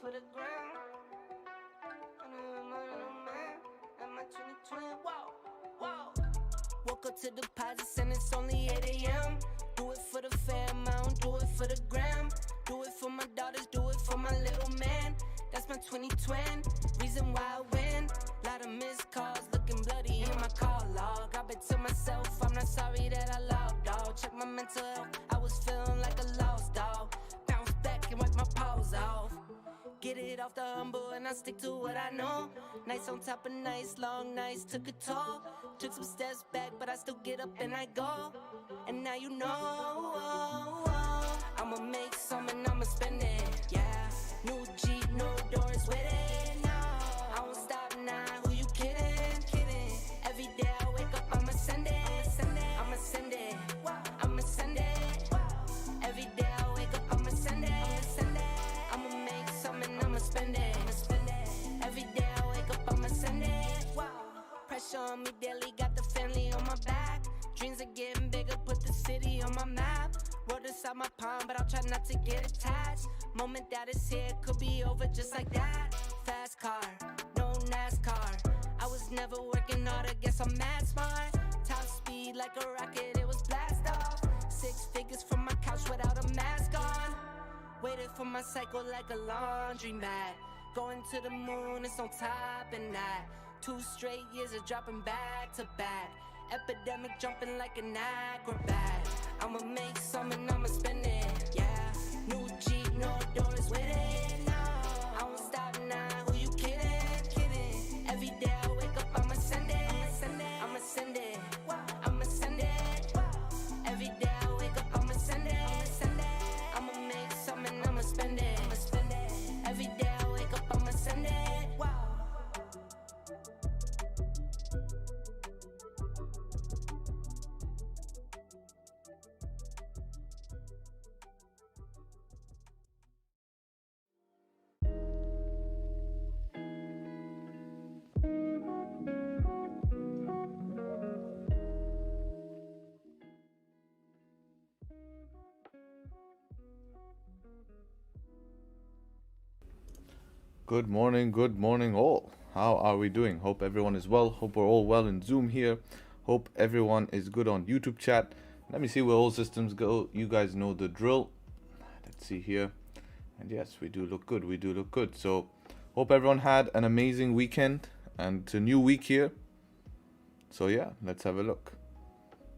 for the ground. I'm a 2020, whoa. Woke up to deposits and it's only 8 a.m. Do it for the fam, I don't do it for the gram. Do it for my daughters, do it for my little man. That's my 2020, reason why I win. Lot of missed calls, looking bloody in my call log. I bet to myself, I'm not sorry that I logged, dog. Check my mental health, I was feeling like a lost dog. Bounce back and wipe my paws off. Get it off the humble and I stick to what I know. Nights on top of nights, long nights took a toll. Took some steps back, but I still get up and I go. And now you know, I'ma make some and I'ma spend it, yeah. New Jeep, no doors with it, no. I won't stop now, who you kidding? Every day I wake up, I'ma send it, I'ma send it, I'ma send it. Every day I wake up, I'ma send it. I'ma make some and I'ma spend it. Every day I wake up, I'ma send it. Pressure on me daily, got the family on my back. Dreams are getting bigger, put the city on my map. Wrote inside my palm, but I'll try not to get attached. Moment that is here could be over just like that. Fast car, no NASCAR. I was never working hard, I guess I'm mad smart. Top speed like a rocket, it was blast off. 6 figures from my couch without a mask on. Waited for my cycle like a laundromat. Going to the moon, it's on top and that. 2 straight years of dropping back to back. Epidemic jumping like an acrobat. I'ma make some and I'ma spend it, yeah. New Jeep, no doors with it, no. I won't stop now, who you kidding? Every day I wake up, I'ma send it, I'ma send it, I'ma send it. Every day I wake up, I'ma send it, I'ma make some and I'ma spend it. Every day I wake up, I'ma send it. Good morning all. How are we doing? Hope everyone is well. Hope we're all well in Zoom here. Hope everyone is good on YouTube chat. Let me see where all systems go. You guys know the drill. Let's see here. And yes, we do look good. So hope everyone had an amazing weekend and it's a new week here. So yeah, let's have a look.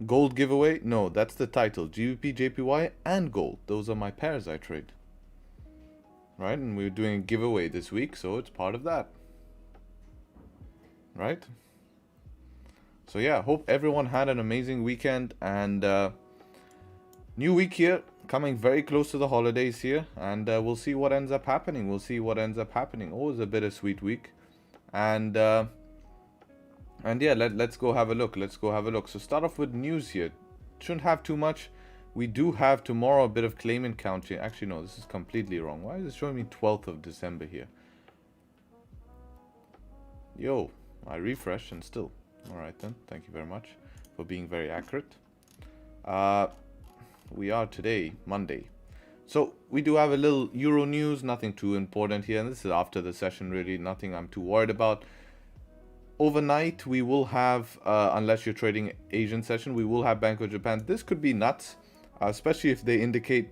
Gold giveaway? No, that's the title. Gbpjpy and gold. Those are my pairs I trade. Right, and we're doing a giveaway this week, so it's part of that. Right? So yeah, hope everyone had an amazing weekend, and new week here, coming very close to the holidays here, and we'll see what ends up happening. Always a bittersweet week, and yeah, let's go have a look. So start off with news here. Shouldn't have too much. We do have tomorrow a bit of claimant counting. Actually, no, this is completely wrong. Why is it showing me 12th of December here? Yo, I refreshed and still. All right then. Thank you very much for being very accurate. We are today, Monday. So we do have a little Euro news. Nothing too important here. And this is after the session, really. Nothing I'm too worried about. Overnight, we will have, unless you're trading Asian session, we will have Bank of Japan. This could be nuts. Especially if they indicate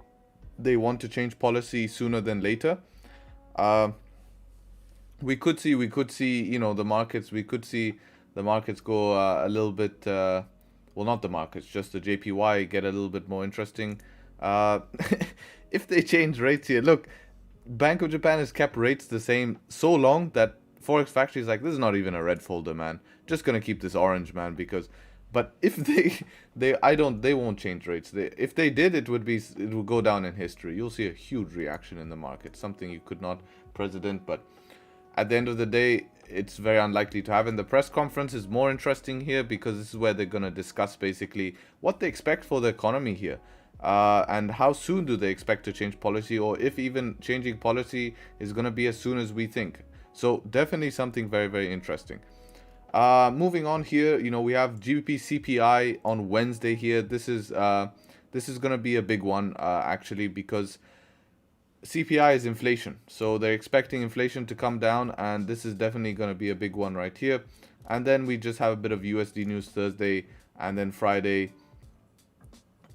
they want to change policy sooner than later. We could see, you know, the markets go a little bit, well, not the markets, just the JPY get a little bit more interesting. If they change rates here, look, Bank of Japan has kept rates the same so long that Forex Factory is like, this is not even a red folder, man. Just gonna keep this orange, man, because... But if they won't change rates. If they did, it would go down in history. You'll see a huge reaction in the market, something you could not predict. But at the end of the day, it's very unlikely to happen. The press conference is more interesting here because this is where they're going to discuss basically what they expect for the economy here, and how soon do they expect to change policy, or if even changing policy is going to be as soon as we think. So definitely something very, very interesting. Moving on here, you know, we have GBP CPI on Wednesday here. This is going to be a big one, actually, because CPI is inflation, so they're expecting inflation to come down, and this is definitely going to be a big one right here. And then we just have a bit of USD news Thursday, and then Friday,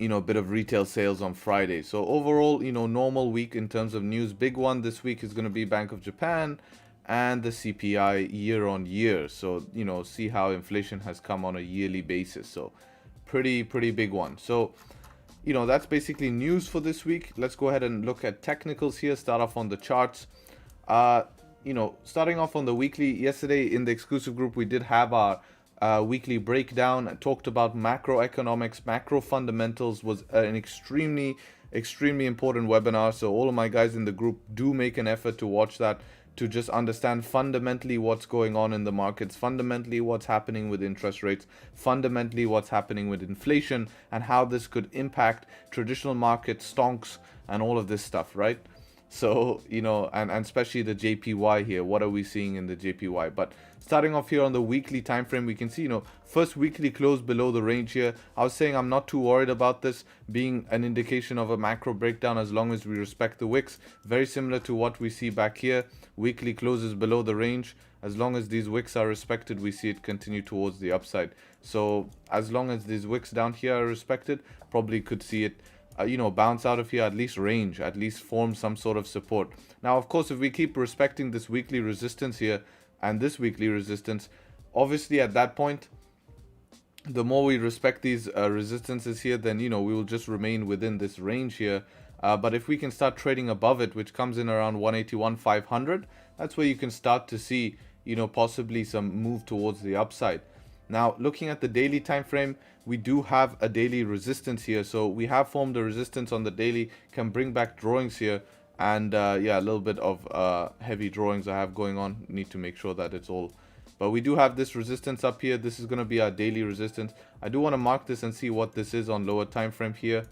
a bit of retail sales on Friday. So overall, normal week in terms of news. Big one this week is going to be Bank of Japan and the CPI year on year. So, see how inflation has come on a yearly basis. So pretty big one. So, that's basically news for this week. Let's go ahead and look at technicals here. Start off on the charts. Starting off on the weekly, yesterday in the exclusive group, we did have our weekly breakdown. Talked about macroeconomics, macro fundamentals. Was an extremely important webinar. So all of my guys in the group, do make an effort to watch that, to just understand fundamentally what's going on in the markets, fundamentally what's happening with interest rates, fundamentally what's happening with inflation, and how this could impact traditional markets, stonks, and all of this stuff, right? So, and especially the JPY here. What are we seeing in the JPY? But starting off here on the weekly time frame, we can see, first weekly close below the range here. I was saying I'm not too worried about this being an indication of a macro breakdown as long as we respect the wicks. Very similar to what we see back here. Weekly closes below the range. As long as these wicks are respected, we see it continue towards the upside. So as long as these wicks down here are respected, probably could see it bounce out of here, at least range, at least form some sort of support. Now, of course, if we keep respecting this weekly resistance here and this weekly resistance, obviously at that point, the more we respect these resistances here, then, we will just remain within this range here. But if we can start trading above it, which comes in around 181,500, that's where you can start to see, possibly some move towards the upside. Now, looking at the daily time frame, we do have a daily resistance here. So we have formed a resistance on the daily, can bring back drawings here. And yeah, a little bit of heavy drawings I have going on. Need to make sure that it's all. But we do have this resistance up here. This is going to be our daily resistance. I do want to mark this and see what this is on lower time frame here.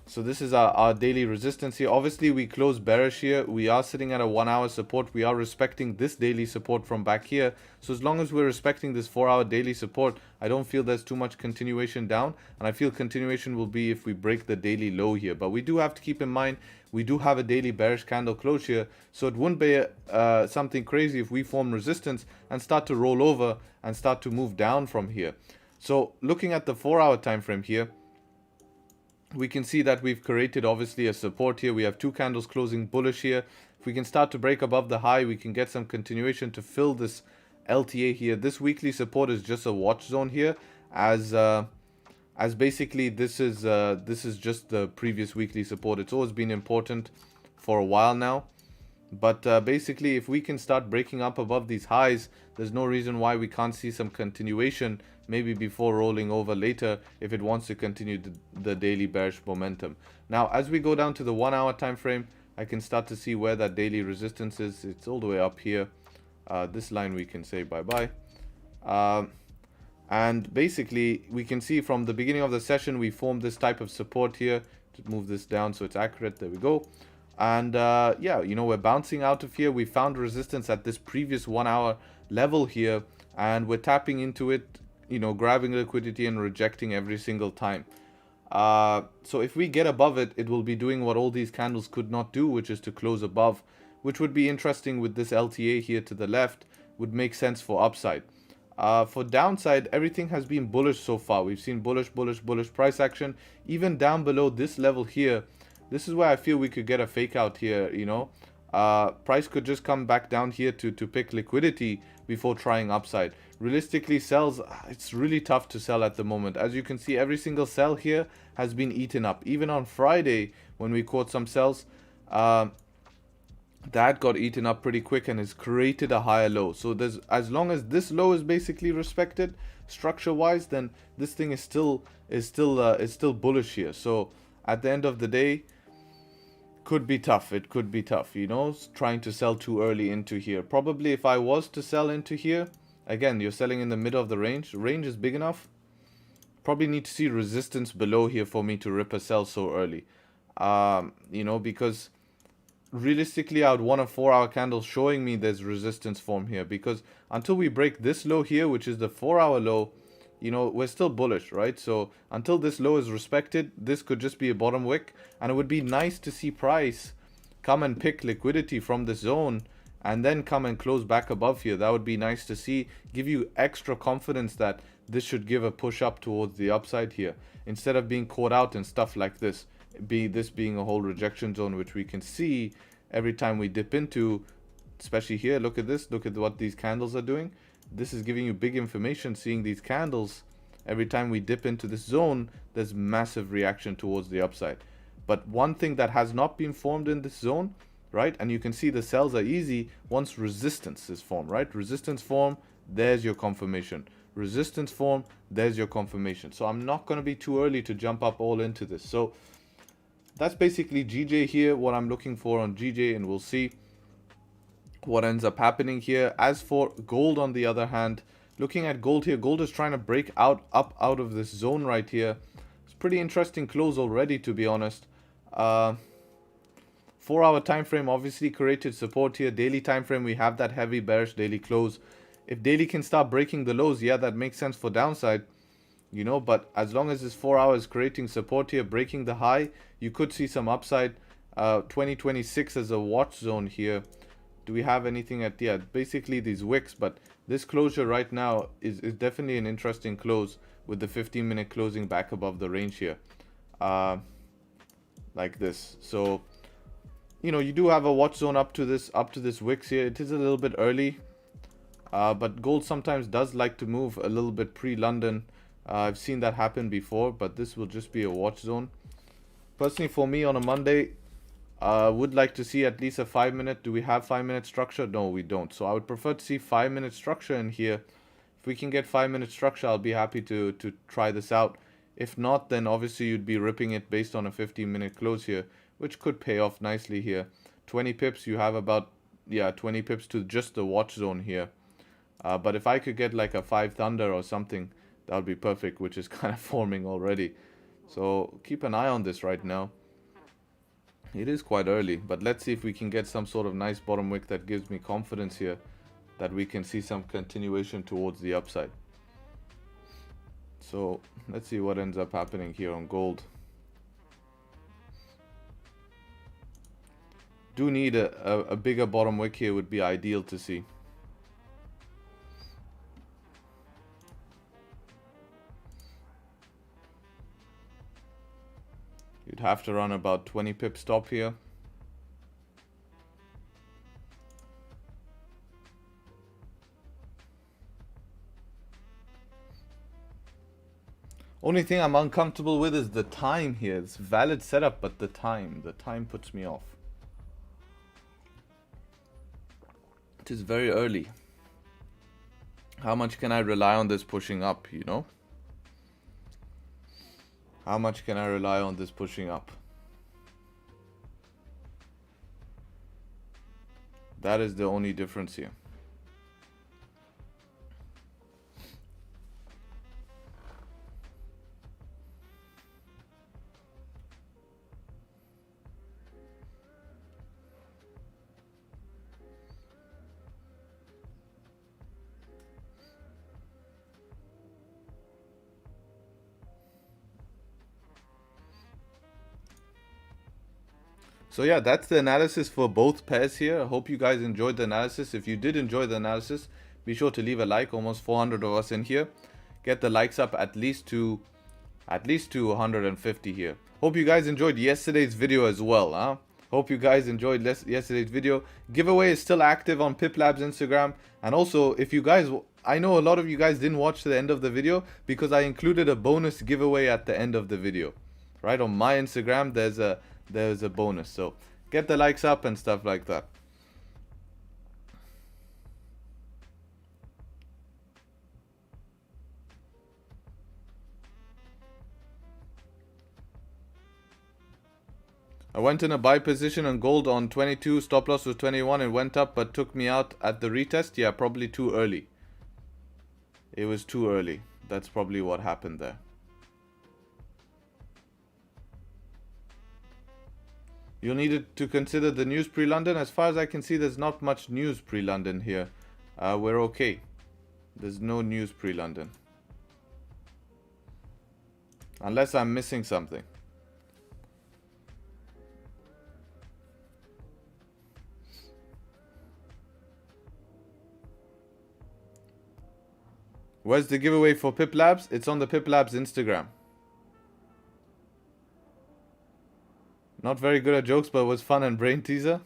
So this is our daily resistance here. Obviously, we closed bearish here. We are sitting at a 1 hour support. We are respecting this daily support from back here. So as long as we're respecting this 4 hour daily support, I don't feel there's too much continuation down. And I feel continuation will be if we break the daily low here. But we do have to keep in mind, we do have a daily bearish candle close here. So it wouldn't be something crazy if we form resistance and start to roll over and start to move down from here. So looking at the 4 hour time frame here, we can see that we've created obviously a support here. We have two candles closing bullish here. If we can start to break above the high, we can get some continuation to fill this LTA here. This weekly support is just a watch zone here, as basically this is just the previous weekly support. It's always been important for a while now. But basically, if we can start breaking up above these highs, there's no reason why we can't see some continuation, maybe before rolling over later if it wants to continue the daily bearish momentum. Now, as we go down to the 1 hour time frame, I can start to see where that daily resistance is. It's all the way up here. This line we can say bye-bye. And basically, we can see from the beginning of the session, we formed this type of support here. To move this down so it's accurate. There we go. And yeah, we're bouncing out of here. We found resistance at this previous 1 hour level here, and we're tapping into it, grabbing liquidity and rejecting every single time. So if we get above it, it will be doing what all these candles could not do, which is to close above, which would be interesting with this LTA here to the left, would make sense for upside. For downside, everything has been bullish so far. We've seen bullish price action, even down below this level here. This is where I feel we could get a fake out here, Price could just come back down here to pick liquidity before trying upside. Realistically, sells, it's really tough to sell at the moment. As you can see, every single sell here has been eaten up. Even on Friday, when we caught some sells, that got eaten up pretty quick and has created a higher low. So there's, as long as this low is basically respected structure wise, then this thing is still bullish here. So at the end of the day, could be tough. It could be tough, trying to sell too early into here. Probably if I was to sell into here, again, you're selling in the middle of the range. Range is big enough. Probably need to see resistance below here for me to rip a sell so early. Because realistically, I would want a 4 hour candle showing me there's resistance form here. Because until we break this low here, which is the 4 hour low, you know, we're still bullish, right? So until this low is respected, this could just be a bottom wick, and it would be nice to see price come and pick liquidity from the zone and then come and close back above here. That would be nice to see, give you extra confidence that this should give a push up towards the upside here, instead of being caught out and stuff like this, this being a whole rejection zone, which we can see every time we dip into, especially here. Look at this, look at what these candles are doing. This is giving you big information. Seeing these candles, every time we dip into this zone, there's massive reaction towards the upside. But one thing that has not been formed in this zone, right, and you can see the sells are easy once resistance is formed, right? Resistance form, there's your confirmation. Resistance form, there's your confirmation. So I'm not going to be too early to jump up all into this. So that's basically GJ here, what I'm looking for on GJ, and we'll see what ends up happening here. As for gold, on the other hand, looking at gold here, gold is trying to break up out of this zone right here. It's pretty interesting close already, to be honest. 4-hour time frame obviously created support here. Daily time frame, we have that heavy bearish daily close. If daily can start breaking the lows, yeah, that makes sense for downside, you know. But as long as this 4 hours creating support here, breaking the high, you could see some upside. 2026 as a watch zone here. Do we have anything at, yeah, basically these wicks, but this closure right now is definitely an interesting close, with the 15-minute closing back above the range here, like this. So, you know, you do have a watch zone up to this wicks here. It is a little bit early, but gold sometimes does like to move a little bit pre-London. I've seen that happen before, but this will just be a watch zone. Personally, for me on a Monday, would like to see at least a 5-minute. Do we have 5-minute structure? No, we don't. So I would prefer to see 5-minute structure in here. If we can get 5-minute structure, I'll be happy to try this out. If not, then obviously you'd be ripping it based on a 15-minute close here, which could pay off nicely here. 20 pips, you have about, yeah, 20 pips to just the watch zone here. But if I could get like a 5 thunder or something, that would be perfect, which is kind of forming already. So keep an eye on this right now. It is quite early, but let's see if we can get some sort of nice bottom wick that gives me confidence here that we can see some continuation towards the upside. So let's see what ends up happening here on gold. Do need a bigger bottom wick here, would be ideal to see. You'd have to run about 20 pip stop here. Only thing I'm uncomfortable with is the time here. It's valid setup, but the time puts me off. It is very early. How much can I rely on this pushing up, you know? How much can I rely on this pushing up? That is the only difference here. So yeah, that's the analysis for both pairs here. I hope you guys enjoyed the analysis. If you did enjoy the analysis, be sure to leave a like. Almost 400 of us in here. Get the likes up at least to 150 here. Hope you guys enjoyed yesterday's video as well, huh? Hope you guys enjoyed yesterday's video. Giveaway is still active on PipLab's Instagram. And also, if you guys, I know a lot of you guys didn't watch to the end of the video because I included a bonus giveaway at the end of the video. Right, on my Instagram, there's a bonus. So get the likes up and stuff like that. I went in a buy position on gold on 22, stop loss was 21, it went up but took me out at the retest. Yeah, probably too early. It was too early. That's probably what happened there. You'll need to consider the news pre-London. As far as I can see, there's not much news pre-London here. We're okay. There's no news pre-London. Unless I'm missing something. Where's the giveaway for Pip Labs? It's on the Pip Labs Instagram. Not very good at jokes, but was fun and brain teaser.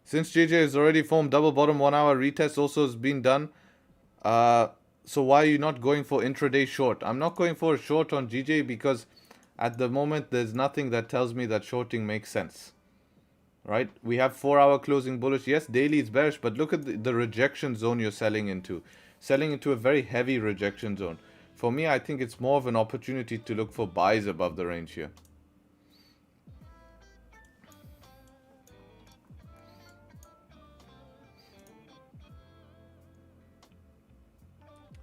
Since JJ has already formed double bottom 1 hour retest also has been done. So why are you not going for intraday short? I'm not going for a short on GJ because at the moment there's nothing that tells me that shorting makes sense. Right? We have 4 hour closing bullish. Yes, daily is bearish, but look at the rejection zone you're selling into. Selling into a very heavy rejection zone. For me, I think it's more of an opportunity to look for buys above the range here.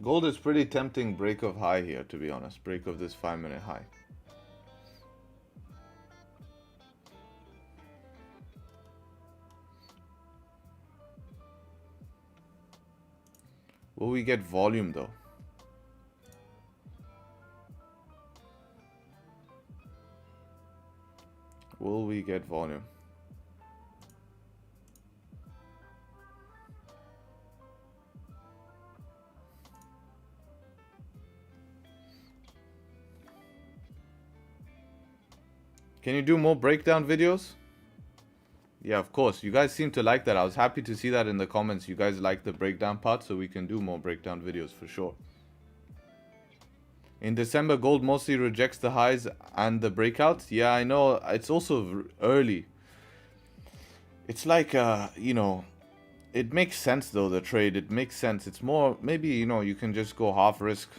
Gold is pretty tempting break of high here, to be honest. Break of this 5-minute high. Will we get volume though? Will we get volume? Can you do more breakdown videos? Yeah, of course. You guys seem to like that. I was happy to see that in the comments. You guys like the breakdown part, so we can do more breakdown videos for sure. In December, gold mostly rejects the highs and the breakouts. Yeah, I know. It's also early. It's like, you know, it makes sense though, the trade. It makes sense. It's more, maybe, you know, you can just go half risk,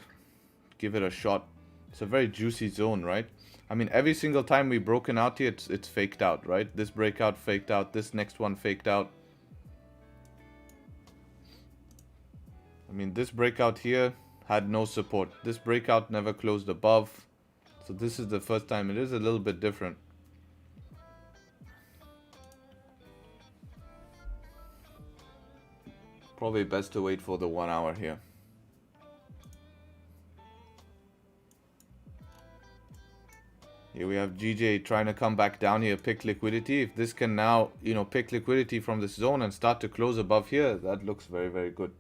give it a shot. It's a very juicy zone, right? I mean, every single time we've broken out here, it's faked out, right? This breakout faked out, this next one faked out. I mean, this breakout here had no support. This breakout never closed above. So this is the first time. It is a little bit different. Probably best to wait for the 1 hour here. Here we have GJ trying to come back down here, pick liquidity. If this can now, you know, pick liquidity from this zone and start to close above here, that looks very, very good.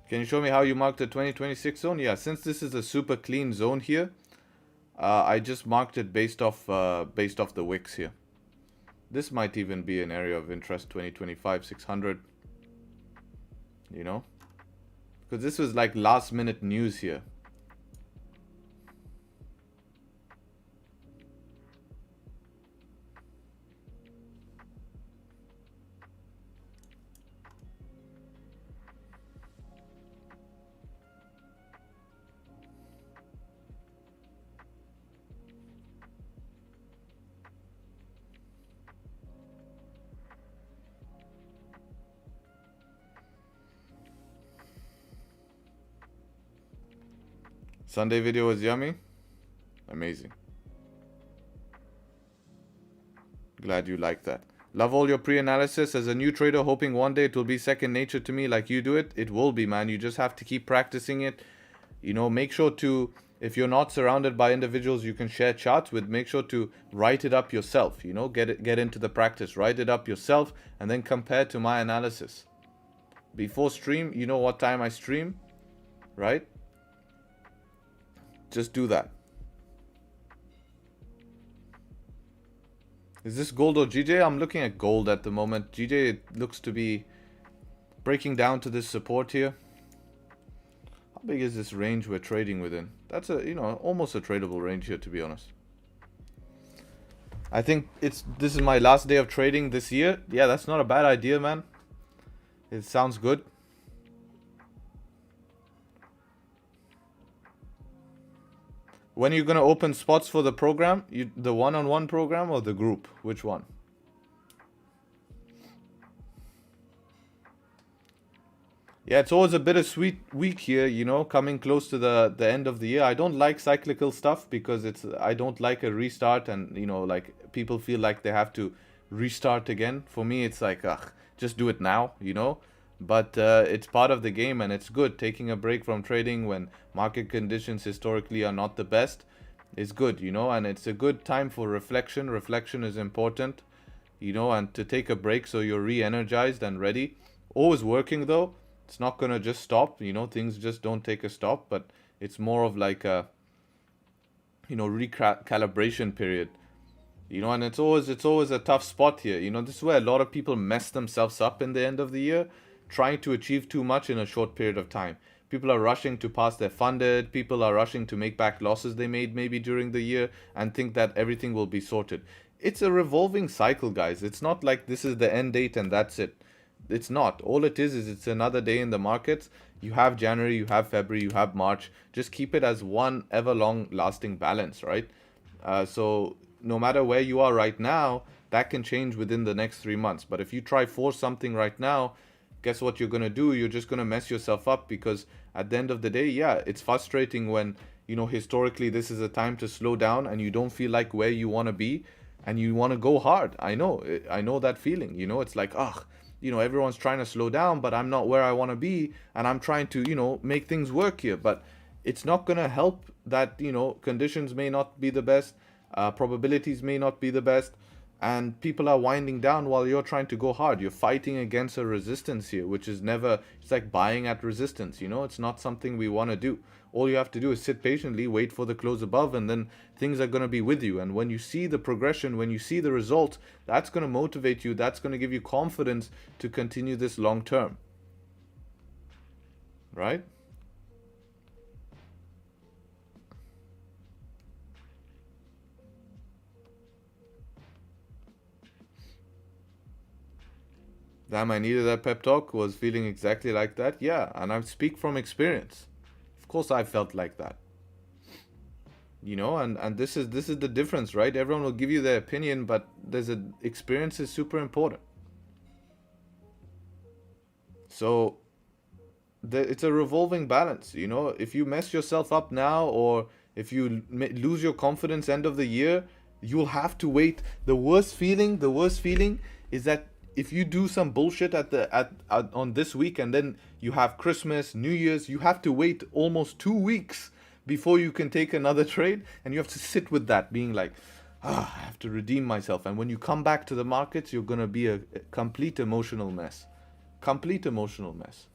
Can you show me how you marked the 2026 zone? Yeah, since this is a super clean zone here, I just marked it based off the wicks here. This might even be an area of interest, 2025 600. You know, because this was like last minute news here. Sunday video was yummy. Amazing. Glad you like that. Love all your pre-analysis. As a new trader, hoping one day it will be second nature to me like you do it. It will be, man. You just have to keep practicing it. You know, make sure to, if you're not surrounded by individuals you can share charts with, make sure to write it up yourself. You know, get into the practice. Write it up yourself and then compare to my analysis. Before stream, you know what time I stream, right? Just do that. Is this gold or GJ? I'm looking at gold at the moment. GJ looks to be breaking down to this support here. How big is this range we're trading within? That's a, you know, almost a tradable range here, to be honest. I think this is my last day of trading this year. Yeah, that's not a bad idea, man. It sounds good. When are you going to open spots for the program? The one-on-one program or the group? Which one? Yeah, it's always a bittersweet week here, you know, coming close to the end of the year. I don't like cyclical stuff because I don't like a restart, and you know, like people feel like they have to restart again. For me, it's like, ugh, just do it now, you know. But it's part of the game, and it's good. Taking a break from trading when market conditions historically are not the best is good, you know, and it's a good time for reflection. Reflection is important, you know, and to take a break so you're re-energized and ready. Always working though. It's not gonna just stop, you know, things just don't take a stop, but it's more of like a, you know, recalibration period. You know, and it's always a tough spot here. You know, this is where a lot of people mess themselves up in the end of the year, trying to achieve too much in a short period of time. People are rushing to pass their funded, people are rushing to make back losses they made maybe during the year and think that everything will be sorted. It's a revolving cycle, guys. It's not like this is the end date and that's it. It's not. All it is it's another day in the markets. You have January, you have February, you have March. Just keep it as one ever long lasting balance, right? So no matter where you are right now, that can change within the next 3 months. But if you try force something right now, guess what you're gonna do? You're just gonna mess yourself up, because at the end of the day, yeah, it's frustrating when, you know, historically this is a time to slow down and you don't feel like where you want to be and you want to go hard. I know that feeling. You know, it's like, ugh, you know, everyone's trying to slow down, but I'm not where I want to be, and I'm trying to, you know, make things work here. But it's not gonna help that, you know, conditions may not be the best, probabilities may not be the best, and people are winding down while you're trying to go hard. You're fighting against a resistance here, which is never, it's like buying at resistance, you know, it's not something we want to do. All you have to do is sit patiently, wait for the close above, and then things are going to be with you. And when you see the progression, when you see the results, that's going to motivate you, that's going to give you confidence to continue this long term, right? Damn, I needed that pep talk. Was feeling exactly like that. Yeah, and I speak from experience. Of course, I felt like that. You know, and this is the difference, right? Everyone will give you their opinion, but there's a experience is super important. So it's a revolving balance. You know, if you mess yourself up now, or if you lose your confidence end of the year, you'll have to wait. The worst feeling is that if you do some bullshit at on this week, and then you have Christmas, New Year's, you have to wait almost 2 weeks before you can take another trade, and you have to sit with that being like, ah, I have to redeem myself. And when you come back to the markets, you're gonna be a complete emotional mess. Complete emotional mess.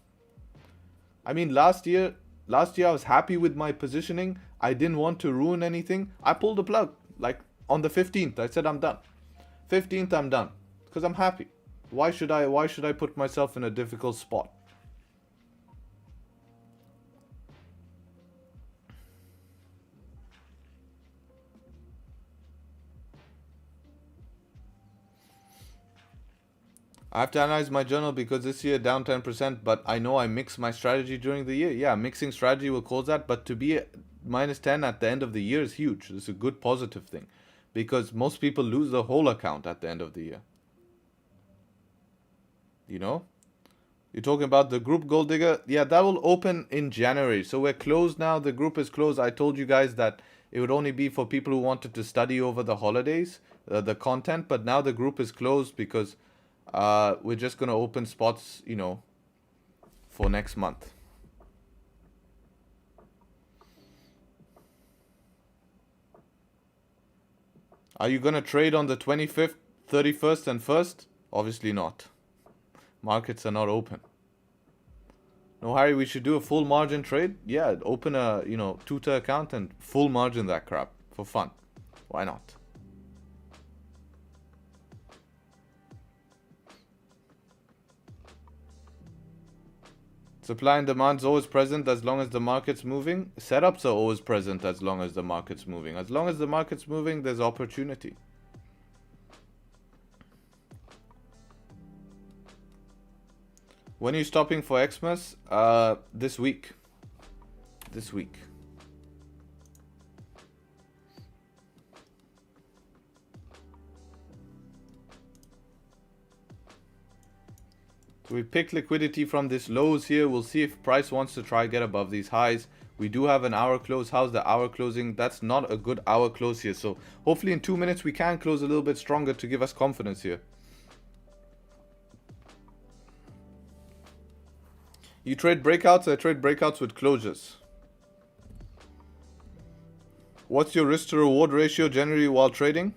I mean, last year I was happy with my positioning. I didn't want to ruin anything. I pulled the plug. Like on the 15th, I said I'm done. 15th, I'm done because I'm happy. Why should I put myself in a difficult spot? I have to analyze my journal because this year down 10%, but I know I mix my strategy during the year. Yeah, mixing strategy will cause that, but to be minus 10 at the end of the year is huge. It's a good positive thing because most people lose the whole account at the end of the year. You know? You're talking about the group Gold Digger? Yeah, that will open in January. So we're closed now. The group is closed. I told you guys that it would only be for people who wanted to study over the holidays, the content, but now the group is closed because we're just going to open spots, you know, for next month. Are you going to trade on the 25th, 31st, and 1st? Obviously not. Markets are not open. No, Harry, we should do a full margin trade. Yeah, open a, you know, tutor account and full margin that crap for fun. Why not? Supply and demand is always present as long as the market's moving. Setups are always present as long as the market's moving. As long as the market's moving, there's opportunity. When are you stopping for Xmas? This week. This week. So we pick liquidity from this lows here. We'll see if price wants to try get above these highs. We do have an hour close. How's the hour closing? That's not a good hour close here. So hopefully in 2 minutes we can close a little bit stronger to give us confidence here. You trade breakouts? I trade breakouts with closures. What's your risk to reward ratio generally while trading?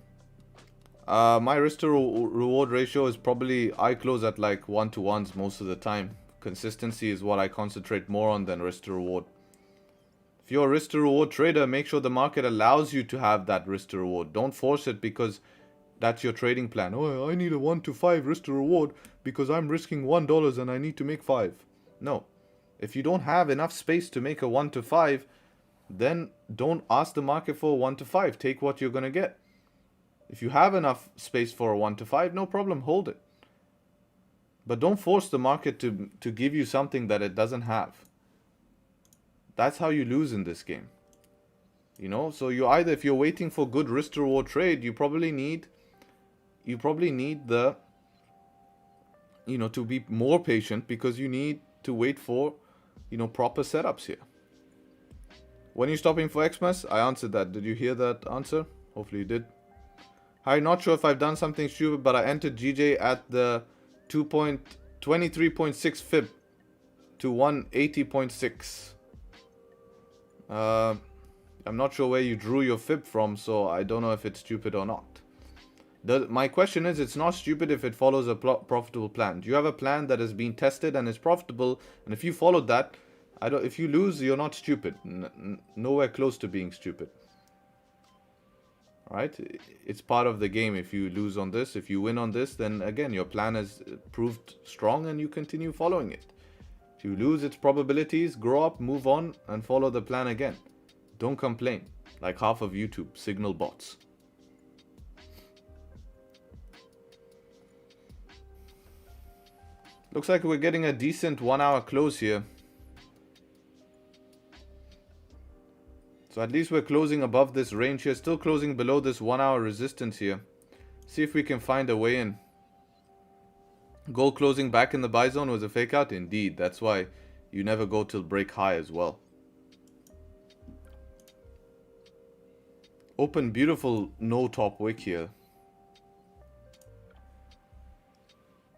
My risk to reward ratio is probably, I close at like 1-to-1s most of the time. Consistency is what I concentrate more on than risk to reward. If you're a risk to reward trader, make sure the market allows you to have that risk to reward. Don't force it because that's your trading plan. Oh, I need a 1-to-5 risk to reward because I'm risking $1 and I need to make 5. No. If you don't have enough space to make a 1-to-5, then don't ask the market for a 1-to-5. Take what you're going to get. If you have enough space for a 1-to-5, no problem, hold it. But don't force the market to give you something that it doesn't have. That's how you lose in this game. You know, so you either, if you're waiting for good risk to reward trade, you probably need the, you know, to be more patient because you need to wait for, you know, proper setups here. When are you stopping for Xmas? I answered that. Did you hear that answer? Hopefully you did. I'm not sure if I've done something stupid, but I entered GJ at the 23.6 fib to 180.6. I'm not sure where you drew your fib from, so I don't know if it's stupid or not. My question is, it's not stupid if it follows a profitable plan. Do you have a plan that has been tested and is profitable? And if you followed that, if you lose, you're not stupid. Nowhere close to being stupid. Right? It's part of the game. If you lose on this, if you win on this, then again, your plan has proved strong and you continue following it. If you lose its probabilities, grow up, move on, and follow the plan again. Don't complain, like half of YouTube, signal bots. Looks like we're getting a decent 1 hour close here. So at least we're closing above this range here. Still closing below this 1 hour resistance here. See if we can find a way in. Gold closing back in the buy zone was a fake out. Indeed. That's why you never go till break high as well. Open beautiful no top wick here.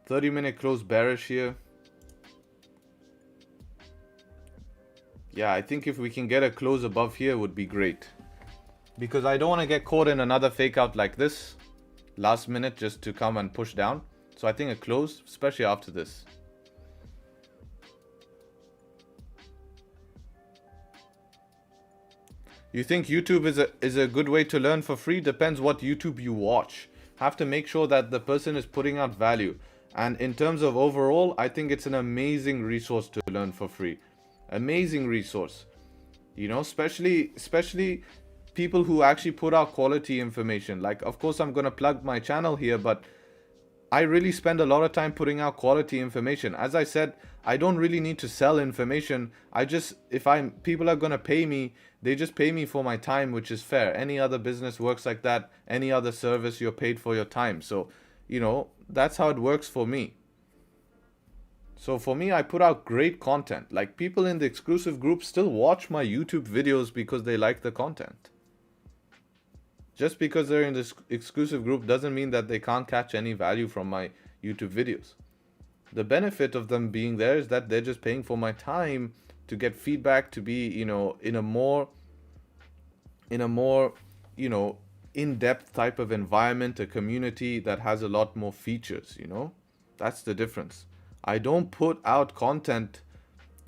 30-minute close bearish here. Yeah, I think if we can get a close above here would be great. Because I don't want to get caught in another fake out like this last minute just to come and push down. So I think a close, especially after this. You think YouTube is a good way to learn for free? Depends what YouTube you watch. Have to make sure that the person is putting out value. And in terms of overall, I think it's an amazing resource to learn for free. Amazing resource, you know, especially people who actually put out quality information. Like, of course, I'm going to plug my channel here, but I really spend a lot of time putting out quality information. As I said, I don't really need to sell information. People are going to pay me, they just pay me for my time, which is fair. Any other business works like that. Any other service, you're paid for your time. So, you know, that's how it works for me. So for me, I put out great content. Like, people in the exclusive group still watch my YouTube videos because they like the content. Just because they're in this exclusive group doesn't mean that they can't catch any value from my YouTube videos. The benefit of them being there is that they're just paying for my time to get feedback, to be, you know, in a more, you know, in-depth type of environment, a community that has a lot more features, you know. That's the difference. I don't put out content,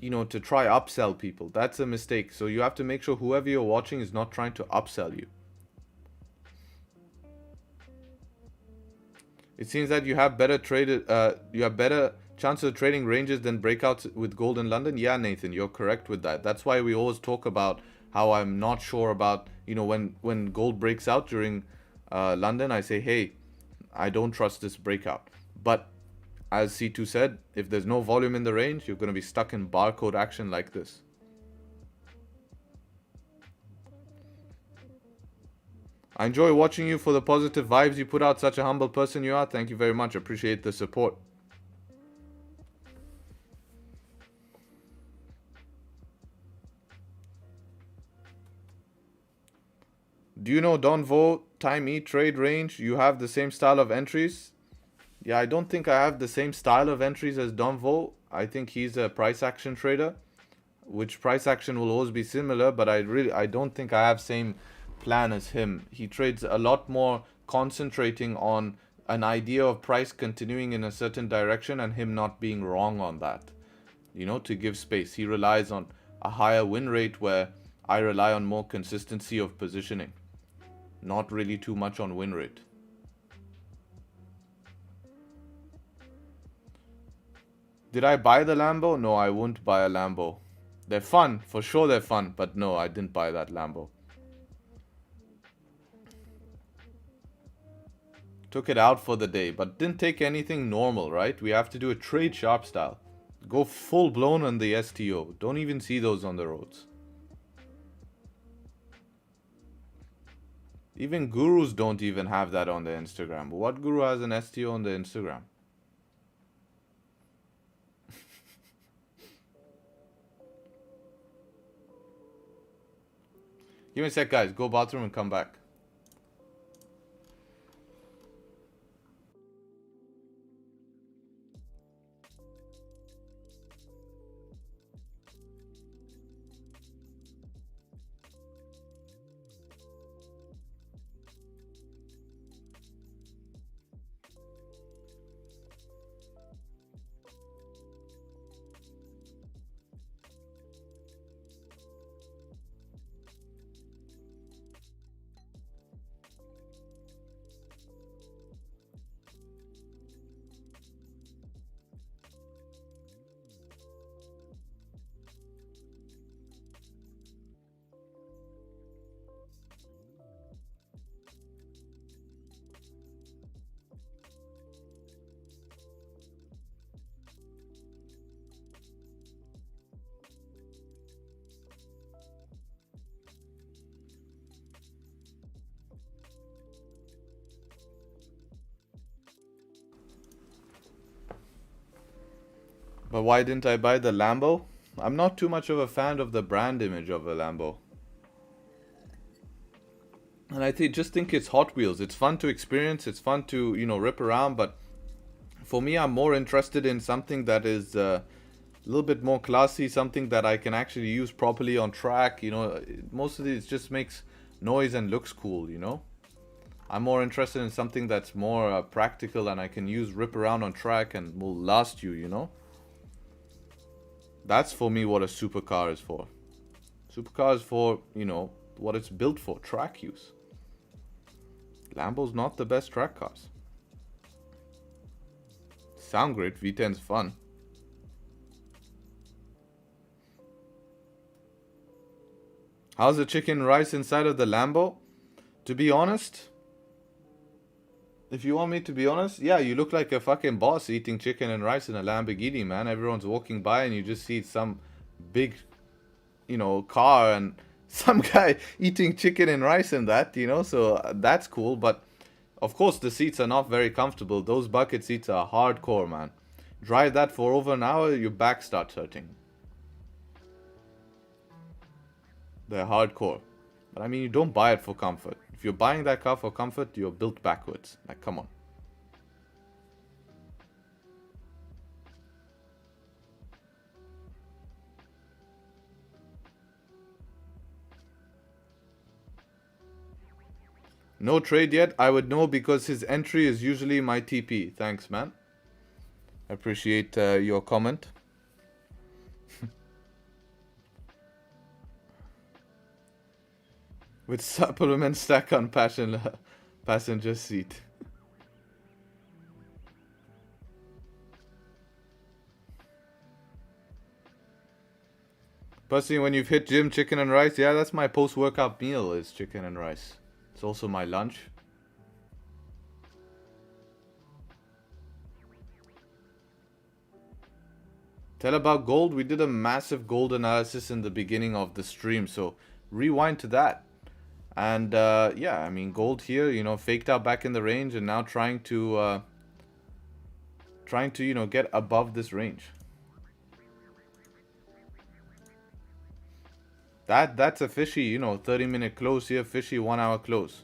you know, to try upsell people. That's a mistake. So you have to make sure whoever you're watching is not trying to upsell you. It seems that you have better chances of trading ranges than breakouts with gold in London. Yeah, Nathan, you're correct with that. That's why we always talk about how I'm not sure about, you know, when gold breaks out during London, I say, hey, I don't trust this breakout. But as C2 said, if there's no volume in the range, you're going to be stuck in barcode action like this. I enjoy watching you for the positive vibes you put out. Such a humble person you are. Thank you very much. Appreciate the support. Do you know Don Vo, Time E, Trade Range? You have the same style of entries? Yeah, I don't think I have the same style of entries as Don Vo. I think he's a price action trader, which price action will always be similar, but I don't think I have same plan as him. He trades a lot more concentrating on an idea of price continuing in a certain direction and him not being wrong on that. You know, to give space. He relies on a higher win rate where I rely on more consistency of positioning. Not really too much on win rate. Did I buy the Lambo? No, I wouldn't buy a Lambo. They're fun. For sure they're fun. But no, I didn't buy that Lambo. Took it out for the day. But didn't take anything normal, right? We have to do a Tradesharpe style. Go full blown on the STO. Don't even see those on the roads. Even gurus don't even have that on their Instagram. What guru has an STO on their Instagram? Give me a sec, guys. Go bathroom and come back. But why didn't I buy the Lambo? I'm not too much of a fan of the brand image of a Lambo. And I just think it's Hot Wheels. It's fun to experience. It's fun to, rip around. But for me, I'm more interested in something that is a little bit more classy. Something that I can actually use properly on track. Most of these just makes noise and looks cool, I'm more interested in something that's more practical and I can rip around on track and will last you. That's for me what a supercar is for. Supercar is for, what it's built for, track use. Lambo's not the best track cars. Sound great, V10's fun. How's the chicken rice inside of the Lambo? To be honest, if you want me to be honest, yeah, you look like a fucking boss eating chicken and rice in a Lamborghini, man. Everyone's walking by and you just see some big, car and some guy eating chicken and rice in that, so that's cool. But of course, the seats are not very comfortable. Those bucket seats are hardcore, man. Drive that for over an hour, your back starts hurting. They're hardcore. But I mean, you don't buy it for comfort. If you're buying that car for comfort, you're built backwards. Like, come on. No trade yet. I would know because his entry is usually my TP. Thanks, man. I appreciate your comment. With supplement stack on passenger seat. Personally, when you've hit gym, chicken and rice, yeah, that's my post-workout meal is chicken and rice. It's also my lunch. Tell about gold. We did a massive gold analysis in the beginning of the stream, so rewind to that. And yeah, I mean, gold here, faked out back in the range and now trying to get above this range. That's a fishy, 30-minute close here, fishy 1 hour close.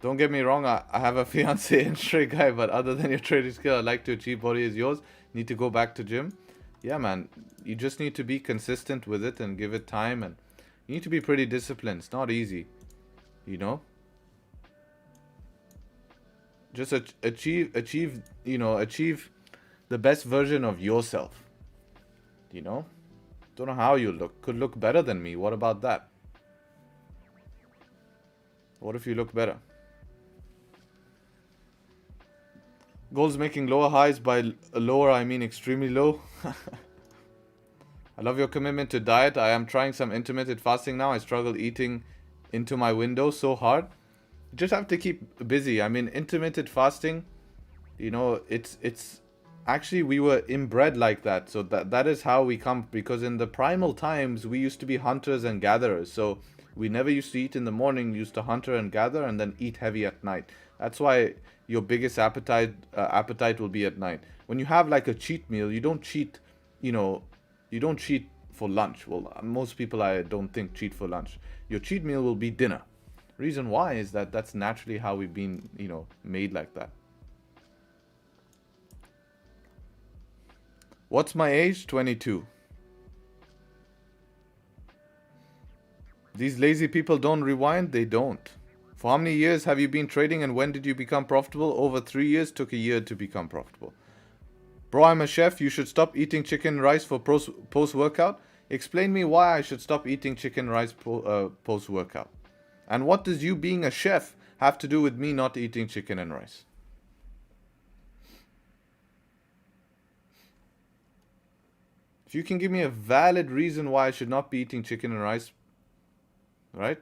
Don't get me wrong, I have a fiance and straight guy, but other than your trading skill, I'd like to achieve body as yours. Need to go back to gym. Yeah, man, you just need to be consistent with it and give it time, and you need to be pretty disciplined. It's not easy, Just achieve the best version of yourself. Don't know how you look. Could look better than me. What about that? What if you look better? Gold's making lower highs. By lower, I mean extremely low. I love your commitment to diet. I am trying some intermittent fasting now. I struggle eating into my window so hard. You just have to keep busy. I mean, intermittent fasting, it's actually, we were inbred like that. So that is how we come, because in the primal times, we used to be hunters and gatherers. So we never used to eat in the morning. We used to hunter and gather and then eat heavy at night. That's why your biggest appetite will be at night. When you have like a cheat meal, you don't cheat, you don't cheat for lunch. Well, most people, I don't think, cheat for lunch. Your cheat meal will be dinner. Reason why is that that's naturally how we've been, made like that. What's my age? 22. These lazy people don't rewind? They don't. For how many years have you been trading, and when did you become profitable? Over 3 years. Took a year to become profitable. Bro, I'm a chef. You should stop eating chicken rice for post-workout. Explain me why I should stop eating chicken rice post-workout. And what does you being a chef have to do with me not eating chicken and rice? If you can give me a valid reason why I should not be eating chicken and rice, right?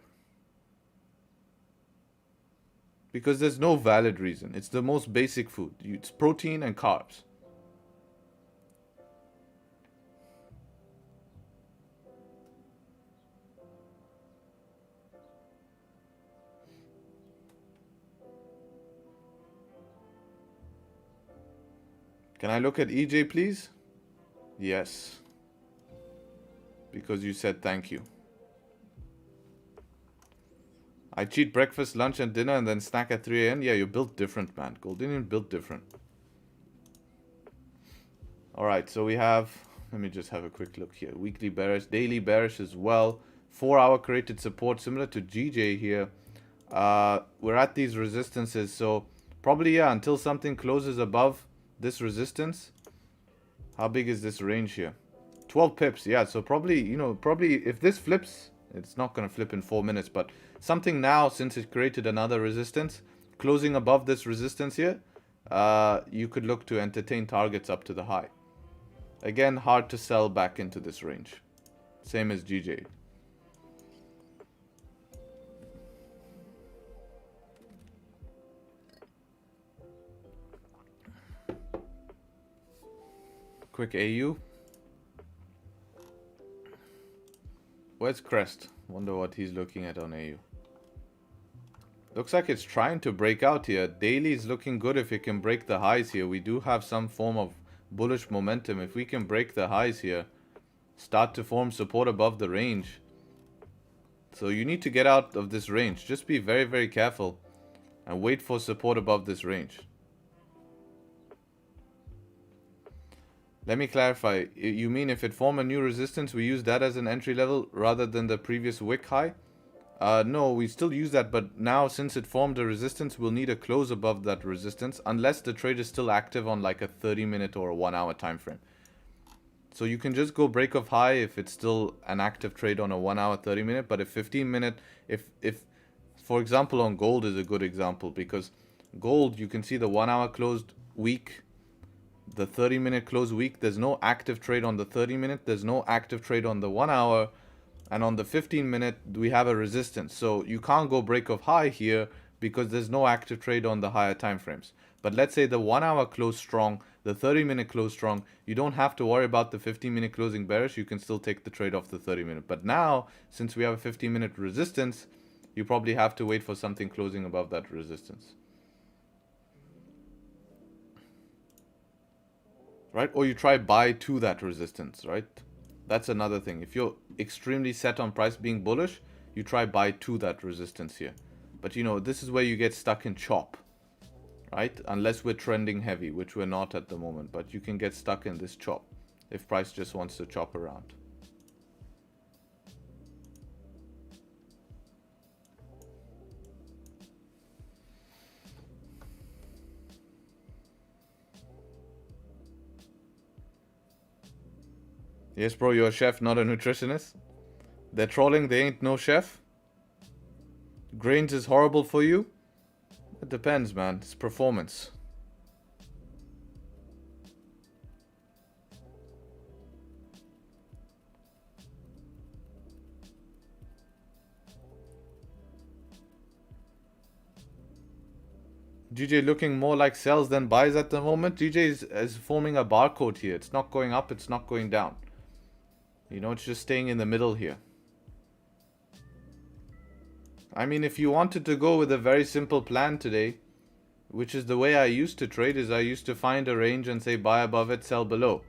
Because there's no valid reason. It's the most basic food. It's protein and carbs. Can I look at EJ, please? Yes. Because you said thank you. I cheat breakfast, lunch, and dinner, and then snack at 3 a.m. Yeah, you're built different, man. Goldinian built different. Alright, so we have... Let me just have a quick look here. Weekly bearish, daily bearish as well. 4-hour created support, similar to GJ here. We're at these resistances, so probably, yeah, until something closes above this resistance. How big is this range here? 12 pips, yeah, so probably, probably if this flips, it's not going to flip in 4 minutes, but something now, since it created another resistance, closing above this resistance here, you could look to entertain targets up to the high. Again, hard to sell back into this range. Same as GJ. Quick AU. Where's Crest? Wonder what he's looking at on AU. Looks like it's trying to break out here. Daily is looking good if it can break the highs here. We do have some form of bullish momentum. If we can break the highs here, start to form support above the range. So you need to get out of this range. Just be very, very careful and wait for support above this range. Let me clarify. You mean if it form a new resistance, we use that as an entry level rather than the previous wick high? No, we still use that, but now since it formed a resistance, we'll need a close above that resistance unless the trade is still active on like a 30-minute or a 1-hour time frame. So you can just go break off high if it's still an active trade on a 1-hour, 30-minute, but if 15-minute, if for example on gold is a good example, because gold, you can see the 1-hour closed weak, the 30-minute close week. There's no active trade on the 30-minute. There's no active trade on the 1-hour. And on the 15-minute, we have a resistance. So you can't go break off high here because there's no active trade on the higher time frames. But let's say the 1-hour close strong, the 30-minute close strong. You don't have to worry about the 15-minute closing bearish. You can still take the trade off the 30-minute. But now, since we have a 15-minute resistance, you probably have to wait for something closing above that resistance. right? Or you try buy to that resistance, right? That's another thing. If you're extremely set on price being bullish, you try buy to that resistance here. But you know, this is where you get stuck in chop, right? Unless we're trending heavy, which we're not at the moment, but you can get stuck in this chop if price just wants to chop around. Yes, bro, you're a chef, not a nutritionist. They're trolling, they ain't no chef. Grains is horrible for you. It depends, man. It's performance. GJ looking more like sells than buys at the moment. GJ is forming a barcode here. It's not going up, it's not going down. You know, it's just staying in the middle here. I mean, if you wanted to go with a very simple plan today, which is the way I used to trade, is I used to find a range and say buy above it, sell below.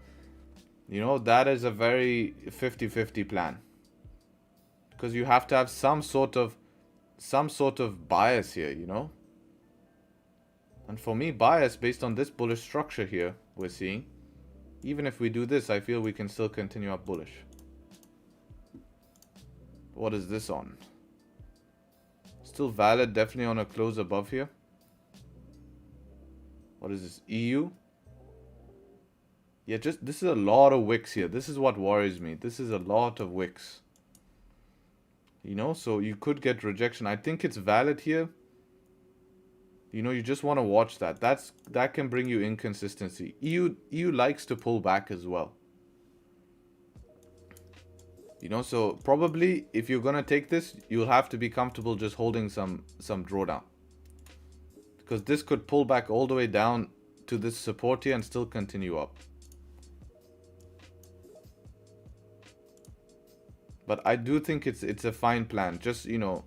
You know, that is a very 50-50 plan. Because you have to have some sort of bias here, you know. And for me, bias based on this bullish structure here we're seeing. Even if we do this, I feel we can still continue up bullish. What is this on? Still valid, definitely on a close above here. What is this? EU? Yeah, just this is a lot of wicks here. This is what worries me. This is a lot of wicks. You know, so you could get rejection. I think it's valid here. You know, you just want to watch that. That can bring you inconsistency. EU likes to pull back as well. You know, so probably if you're gonna take this, you'll have to be comfortable just holding some drawdown. Because this could pull back all the way down to this support here and still continue up. But I do think it's a fine plan. Just, you know,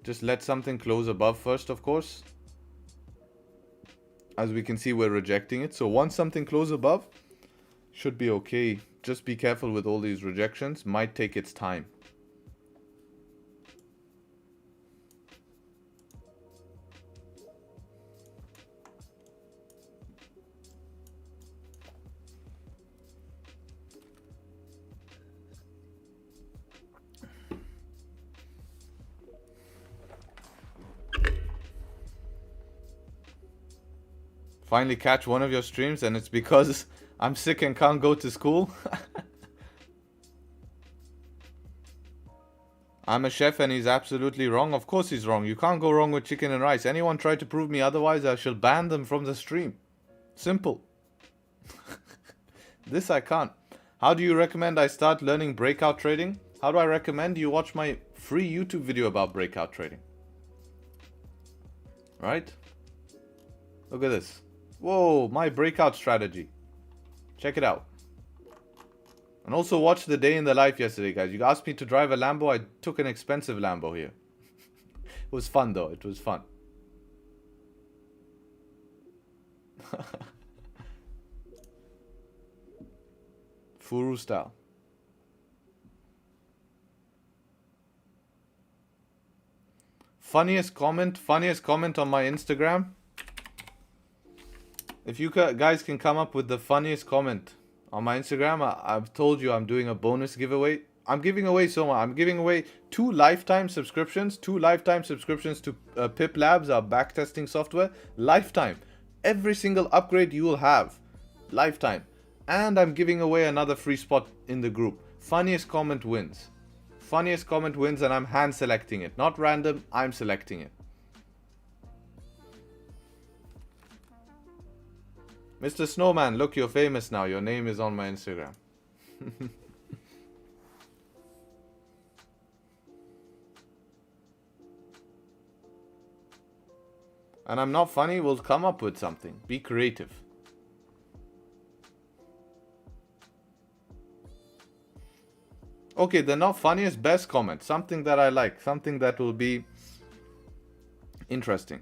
just let something close above first, of course. As we can see, we're rejecting it. So once something closes above, should be okay. Just be careful with all these rejections. Might take its time. Finally catch one of your streams and it's because I'm sick and can't go to school. I'm a chef and he's absolutely wrong. Of course he's wrong. You can't go wrong with chicken and rice. Anyone try to prove me otherwise, I shall ban them from the stream. Simple. This I can't. How do you recommend I start learning breakout trading? How do I recommend you watch my free YouTube video about breakout trading? Right? Look at this. Whoa, my breakout strategy. Check it out. And also watch the day in the life yesterday, guys. You asked me to drive a Lambo. I took an expensive Lambo here. It was fun though. It was fun. Furu style. Funniest comment on my Instagram. If you guys can come up with the funniest comment on my Instagram, I've told you I'm doing a bonus giveaway. I'm giving away so much. I'm giving away 2 lifetime subscriptions. 2 lifetime subscriptions to Pip Labs, our backtesting software. Lifetime. Every single upgrade you will have. Lifetime. And I'm giving away another free spot in the group. Funniest comment wins. Funniest comment wins and I'm hand selecting it. Not random, I'm selecting it. Mr. Snowman, look, you're famous now. Your name is on my Instagram. And I'm not funny, we'll come up with something. Be creative. Okay, the not funniest, best comment. Something that I like. Something that will be interesting.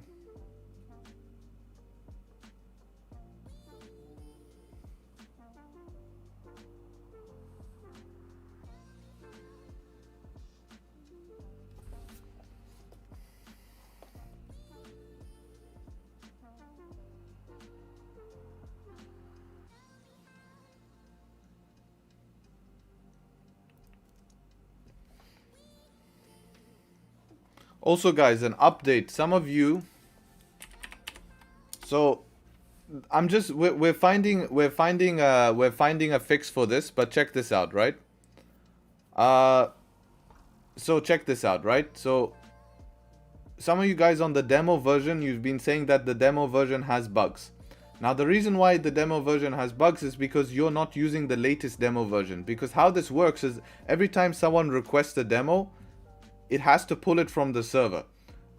Also, guys, an update. Some of you. So, we're finding a fix for this, but check this out, right? So check this out, right? So, some of you guys on the demo version, you've been saying that the demo version has bugs. Now, the reason why the demo version has bugs is because you're not using the latest demo version. Because how this works is every time someone requests a demo, it has to pull it from the server.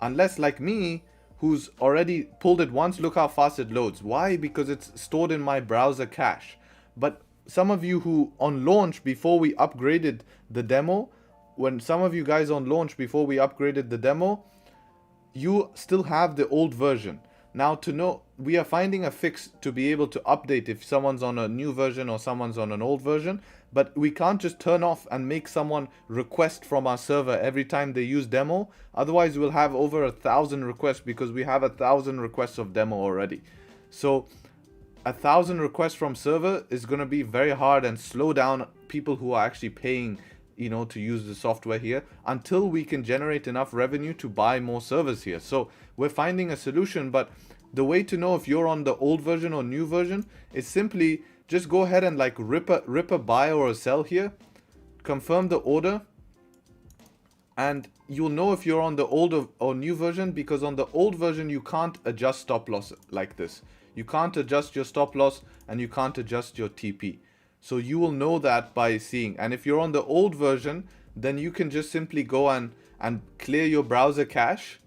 Unless, like me, who's already pulled it once, look how fast it loads. Why? Because it's stored in my browser cache. But some of you who on launch, before we upgraded the demo, when some of you guys on launch before we upgraded the demo, you still have the old version. Now, to know, we are finding a fix to be able to update if someone's on a new version or someone's on an old version, but we can't just turn off and make someone request from our server every time they use demo. Otherwise, we'll have over 1,000 requests because we have 1,000 requests of demo already. So 1,000 requests from server is going to be very hard and slow down people who are actually paying, you know, to use the software here until we can generate enough revenue to buy more servers here. So we're finding a solution, but the way to know if you're on the old version or new version is simply just go ahead and like rip a buy or a sell here, confirm the order, and you'll know if you're on the old or new version, because on the old version you can't adjust stop loss like this. You can't adjust your stop loss and you can't adjust your TP. So you will know that by seeing. And if you're on the old version, then you can just simply go and clear your browser cache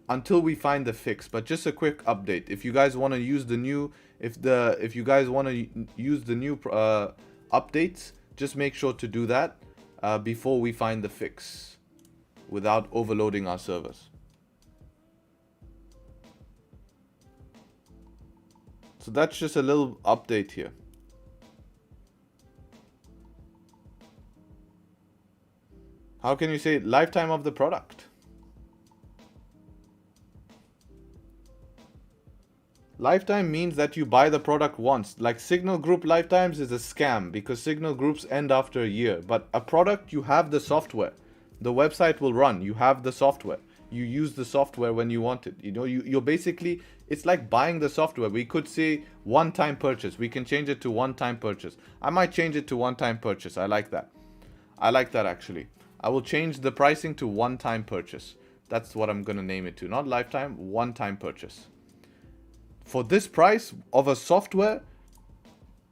until we find the fix. But just a quick update. If you guys want to use the new, if you guys want to use the new updates, just make sure to do that before we find the fix without overloading our servers. So that's just a little update here. How can you say lifetime of the product? Lifetime means that you buy the product once. Like Signal Group lifetimes is a scam because Signal Groups end after a year. But a product, you have the software. The website will run. You have the software. You use the software when you want it. You know, you're basically, it's like buying the software. We could say one-time purchase. We can change it to one-time purchase. I might change it to one-time purchase. I like that. I like that actually. I will change the pricing to one-time purchase. That's what I'm going to name it to. Not lifetime, one-time purchase. For this price of a software,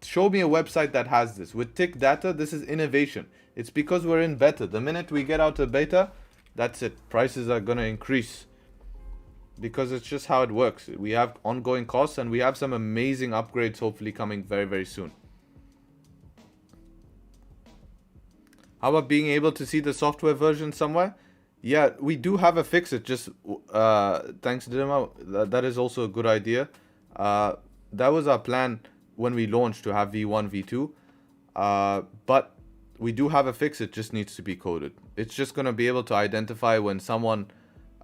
show me a website that has this. With tick data, this is innovation. It's because we're in beta. The minute we get out of beta, that's it. Prices are going to increase. Because it's just how it works. We have ongoing costs and we have some amazing upgrades hopefully coming very, very soon. How about being able to see the software version somewhere? Yeah, we do have a fix. It just, thanks Dima, that is also a good idea. That was our plan when we launched to have V1, V2. But we do have a fix. It just needs to be coded. It's just going to be able to identify when someone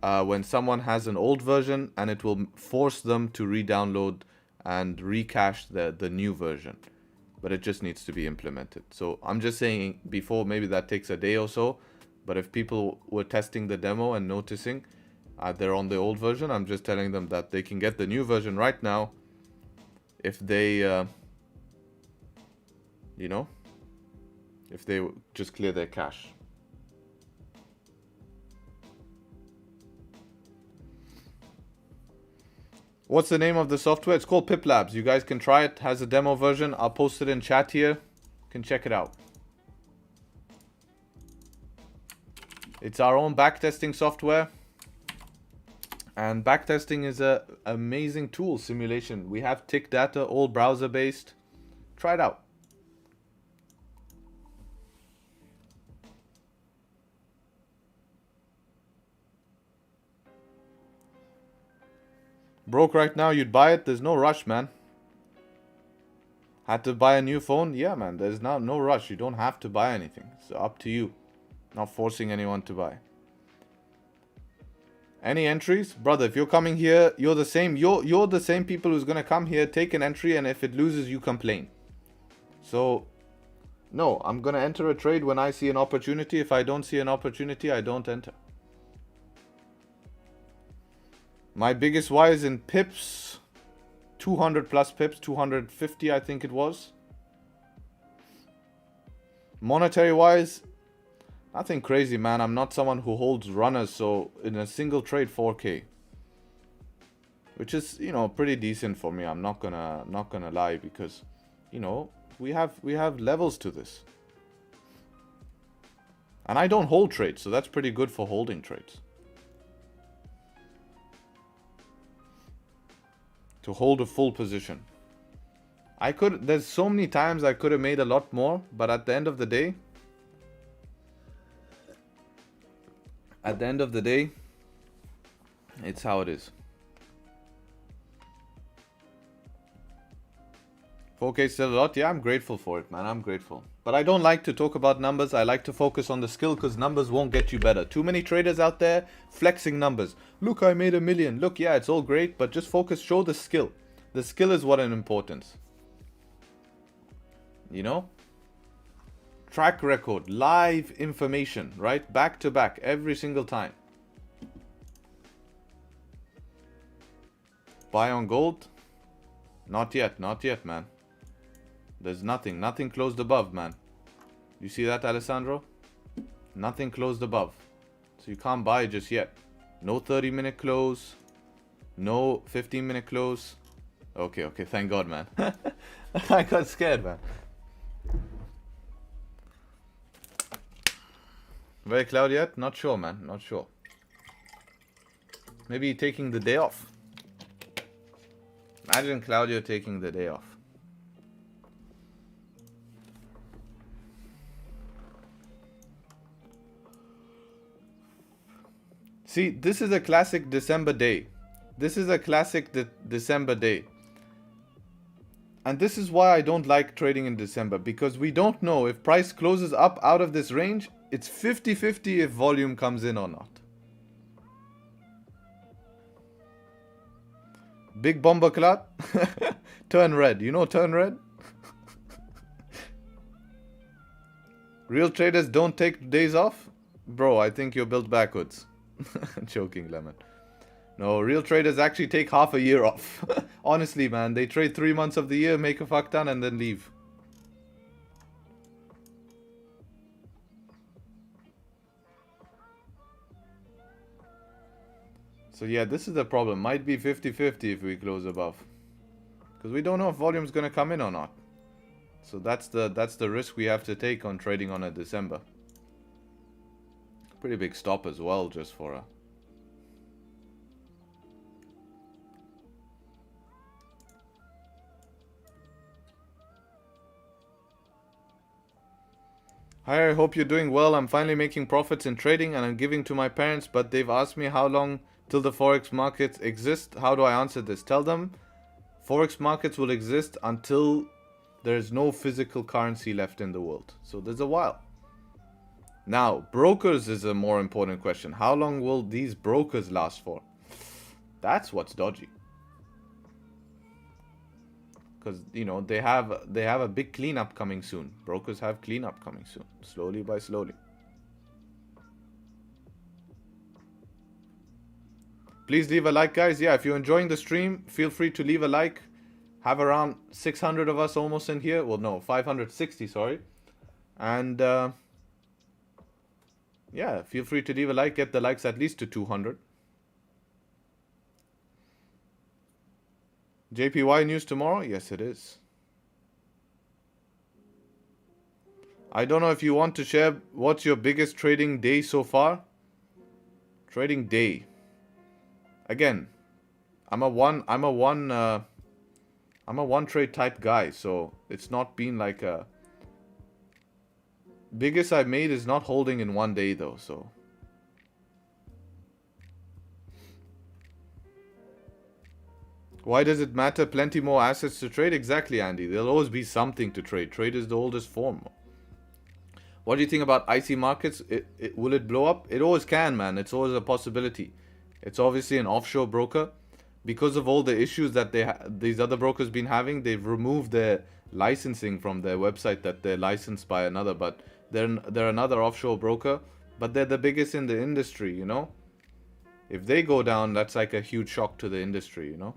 has an old version, and it will force them to re-download and recache the new version. But it just needs to be implemented. So I'm just saying before, maybe that takes a day or so. But if people were testing the demo and noticing they're on the old version, I'm just telling them that they can get the new version right now if they, you know, if they just clear their cache. What's the name of the software? It's called Pip Labs. You guys can try it. It has a demo version. I'll post it in chat here. You can check it out. It's our own backtesting software. And backtesting is an amazing tool, simulation. We have tick data, all browser based. Try it out. Broke right now, you'd buy it? There's no rush, man. Had to buy a new phone? Yeah, man, there's no rush. You don't have to buy anything. It's up to you. Not forcing anyone to buy. Any entries? Brother, if you're coming here, you're the same. You're the same people who's going to come here, take an entry, and if it loses, you complain. So, no, I'm going to enter a trade when I see an opportunity. If I don't see an opportunity, I don't enter. My biggest Y is in pips. 200 plus pips. 250, I think it was. Monetary wise, nothing crazy, man. I'm not someone who holds runners, so in a single trade 4K. Which is, you know, pretty decent for me. I'm not gonna lie, because, you know, we have levels to this. And I don't hold trades, so that's pretty good for holding trades. To hold a full position. There's so many times I could have made a lot more, but at the end of the day, it's how it is. 4K still a lot? Yeah, I'm grateful for it, man. I'm grateful. But I don't like to talk about numbers. I like to focus on the skill, because numbers won't get you better. Too many traders out there flexing numbers. Look, I made $1 million. Look, yeah, it's all great, but just focus, show the skill. The skill is what in importance. You know? Track record, live information, right? Back to back, every single time. Buy on gold? Not yet, man. There's nothing closed above, man. You see that, Alessandro? Nothing closed above. So you can't buy just yet. No 30-minute close. No 15-minute close. Okay, thank God, man. I got scared, man. Very cloudy yet? Not sure, man. Not sure. Maybe taking the day off. Imagine Claudio taking the day off. See, this is a classic December day. This is a classic December day. And this is why I don't like trading in December. Because we don't know if price closes up out of this range. It's 50-50 if volume comes in or not. Big bomber cloud. Turn red. You know turn red? Real traders don't take days off? Bro, I think you're built backwards. Joking, Lemon. No, real traders actually take half a year off. Honestly, man. They trade 3 months of the year, make a fuck ton, and then leave. So yeah, this is the problem. Might be 50-50 if we close above. Because we don't know if volume's going to come in or not. So that's the risk we have to take on trading on a December. Pretty big stop as well, just for a... Hi, I hope you're doing well. I'm finally making profits in trading and I'm giving to my parents, but they've asked me how long till the Forex markets exist. How do I answer this? Tell them Forex markets will exist until there is no physical currency left in the world. So there's a while. Now, brokers is a more important question. How long will these brokers last for? That's what's dodgy. Because, you know, they have a big cleanup coming soon. Brokers have cleanup coming soon. Slowly by slowly. Please leave a like, guys. Yeah, if you're enjoying the stream, feel free to leave a like. Have around 600 of us almost in here. Well, no, 560, sorry. And, yeah, feel free to leave a like. Get the likes at least to 200. JPY news tomorrow? Yes, it is. I don't know if you want to share what's your biggest trading day so far. Trading day. Again, I'm a one trade type guy, so it's not been like a... Biggest I've made is not holding in one day though, so... Why does it matter? Plenty more assets to trade? Exactly, Andy. There'll always be something to trade. Trade is the oldest form. What do you think about IC markets? Will it blow up? It always can, man. It's always a possibility. It's obviously an offshore broker. Because of all the issues that these other brokers been having, they've removed their licensing from their website that they're licensed by another. But they're another offshore broker. But they're the biggest in the industry, you know? If they go down, that's like a huge shock to the industry, you know.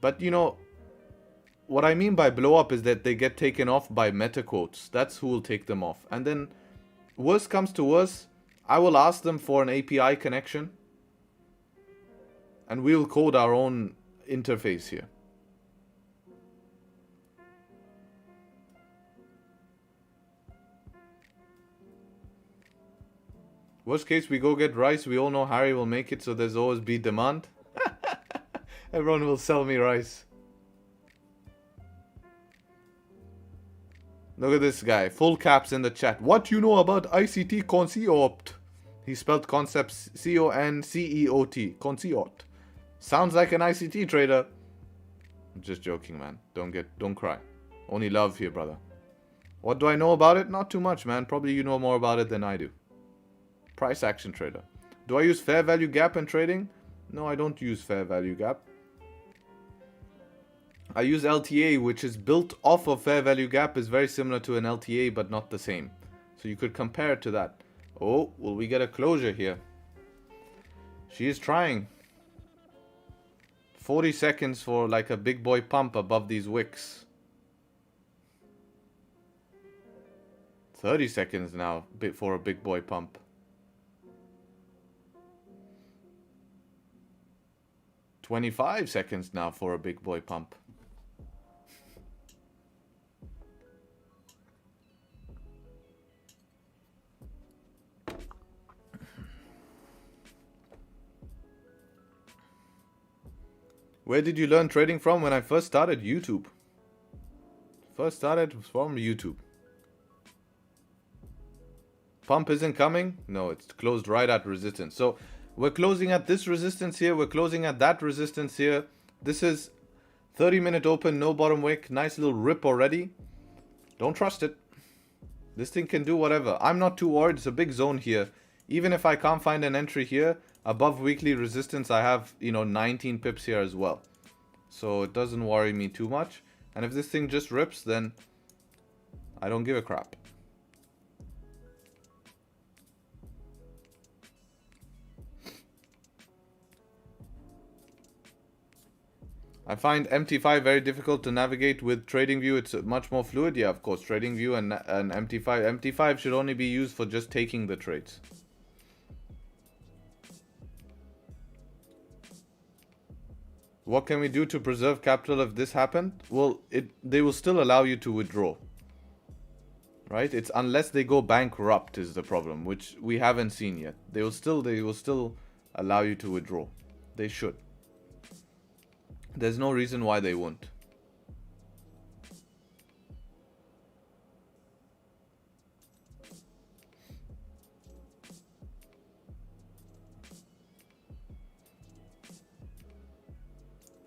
But, you know, what I mean by blow up is that they get taken off by meta quotes. That's who will take them off. And then, worst comes to worst, I will ask them for an API connection. And we'll code our own interface here. Worst case, we go get rice. We all know Harry will make it, so there's always be demand. Everyone will sell me rice. Look at this guy. Full caps in the chat. What you know about ICT concept? He spelled concepts C-O-N-C-E-O-T. Concept. Sounds like an ICT trader. I'm just joking, man. Don't cry. Only love here, brother. What do I know about it? Not too much, man. Probably you know more about it than I do. Price action trader. Do I use fair value gap in trading? No, I don't use fair value gap. I use LTA, which is built off of fair value gap, is very similar to an LTA, but not the same. So you could compare it to that. Oh, will we get a closure here? She is trying. 40 seconds for like a big boy pump above these wicks. 30 seconds now for a big boy pump. $25 seconds now for a big boy pump. Where did you learn trading from? When I first started, YouTube. First started from YouTube. Pump isn't coming? No, it's closed right at resistance. So we're closing at this resistance here. We're closing at that resistance here. This is 30-minute open, no bottom wick. Nice little rip already. Don't trust it. This thing can do whatever. I'm not too worried. It's a big zone here. Even if I can't find an entry here, above weekly resistance, I have, 19 pips here as well. So it doesn't worry me too much. And if this thing just rips, then I don't give a crap. I find MT5 very difficult to navigate with Tradingview. It's much more fluid. Yeah, of course, Tradingview and MT5. MT5 should only be used for just taking the trades. What can we do to preserve capital if this happened? Well, they will still allow you to withdraw. Right? It's unless they go bankrupt is the problem, which we haven't seen yet. They will still allow you to withdraw. They should. There's no reason why they won't.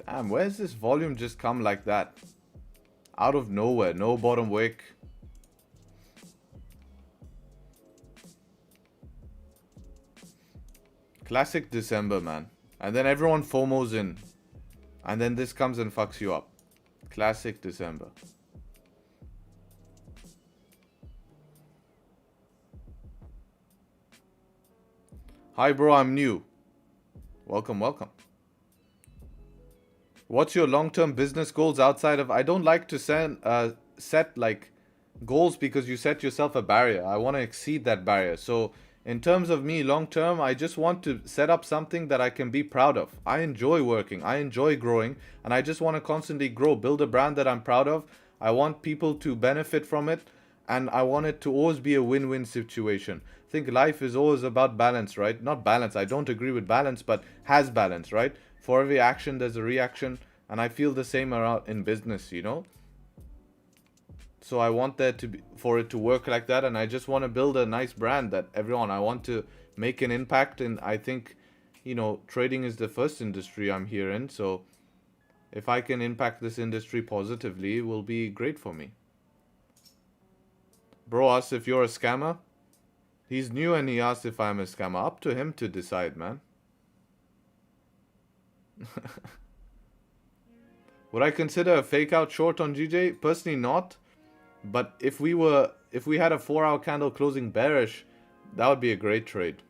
Damn, where's this volume just come like that? Out of nowhere, no bottom wick. Classic December, man. And then everyone FOMOs in. And then this comes and fucks you up. Classic December. Hi bro, I'm new. Welcome, welcome. What's your long-term business goals outside of... I don't like to set like goals because you set yourself a barrier. I want to exceed that barrier. So in terms of me long-term, I just want to set up something that I can be proud of. I enjoy working. I enjoy growing. And I just want to constantly grow. Build a brand that I'm proud of. I want people to benefit from it. And I want it to always be a win-win situation. I think life is always about balance, right? Not balance. I don't agree with balance, but has balance, right? For every action, there's a reaction. And I feel the same around in business, So I want there to be, for it to work like that. And I just want to build a nice brand that I want to make an impact. And I think, trading is the first industry I'm here in. So if I can impact this industry positively, it will be great for me. Bro asks if you're a scammer. He's new and he asked if I'm a scammer. Up to him to decide, man. Would I consider a fake out short on GJ? Personally not. But if we had a 4-hour candle closing bearish, that would be a great trade.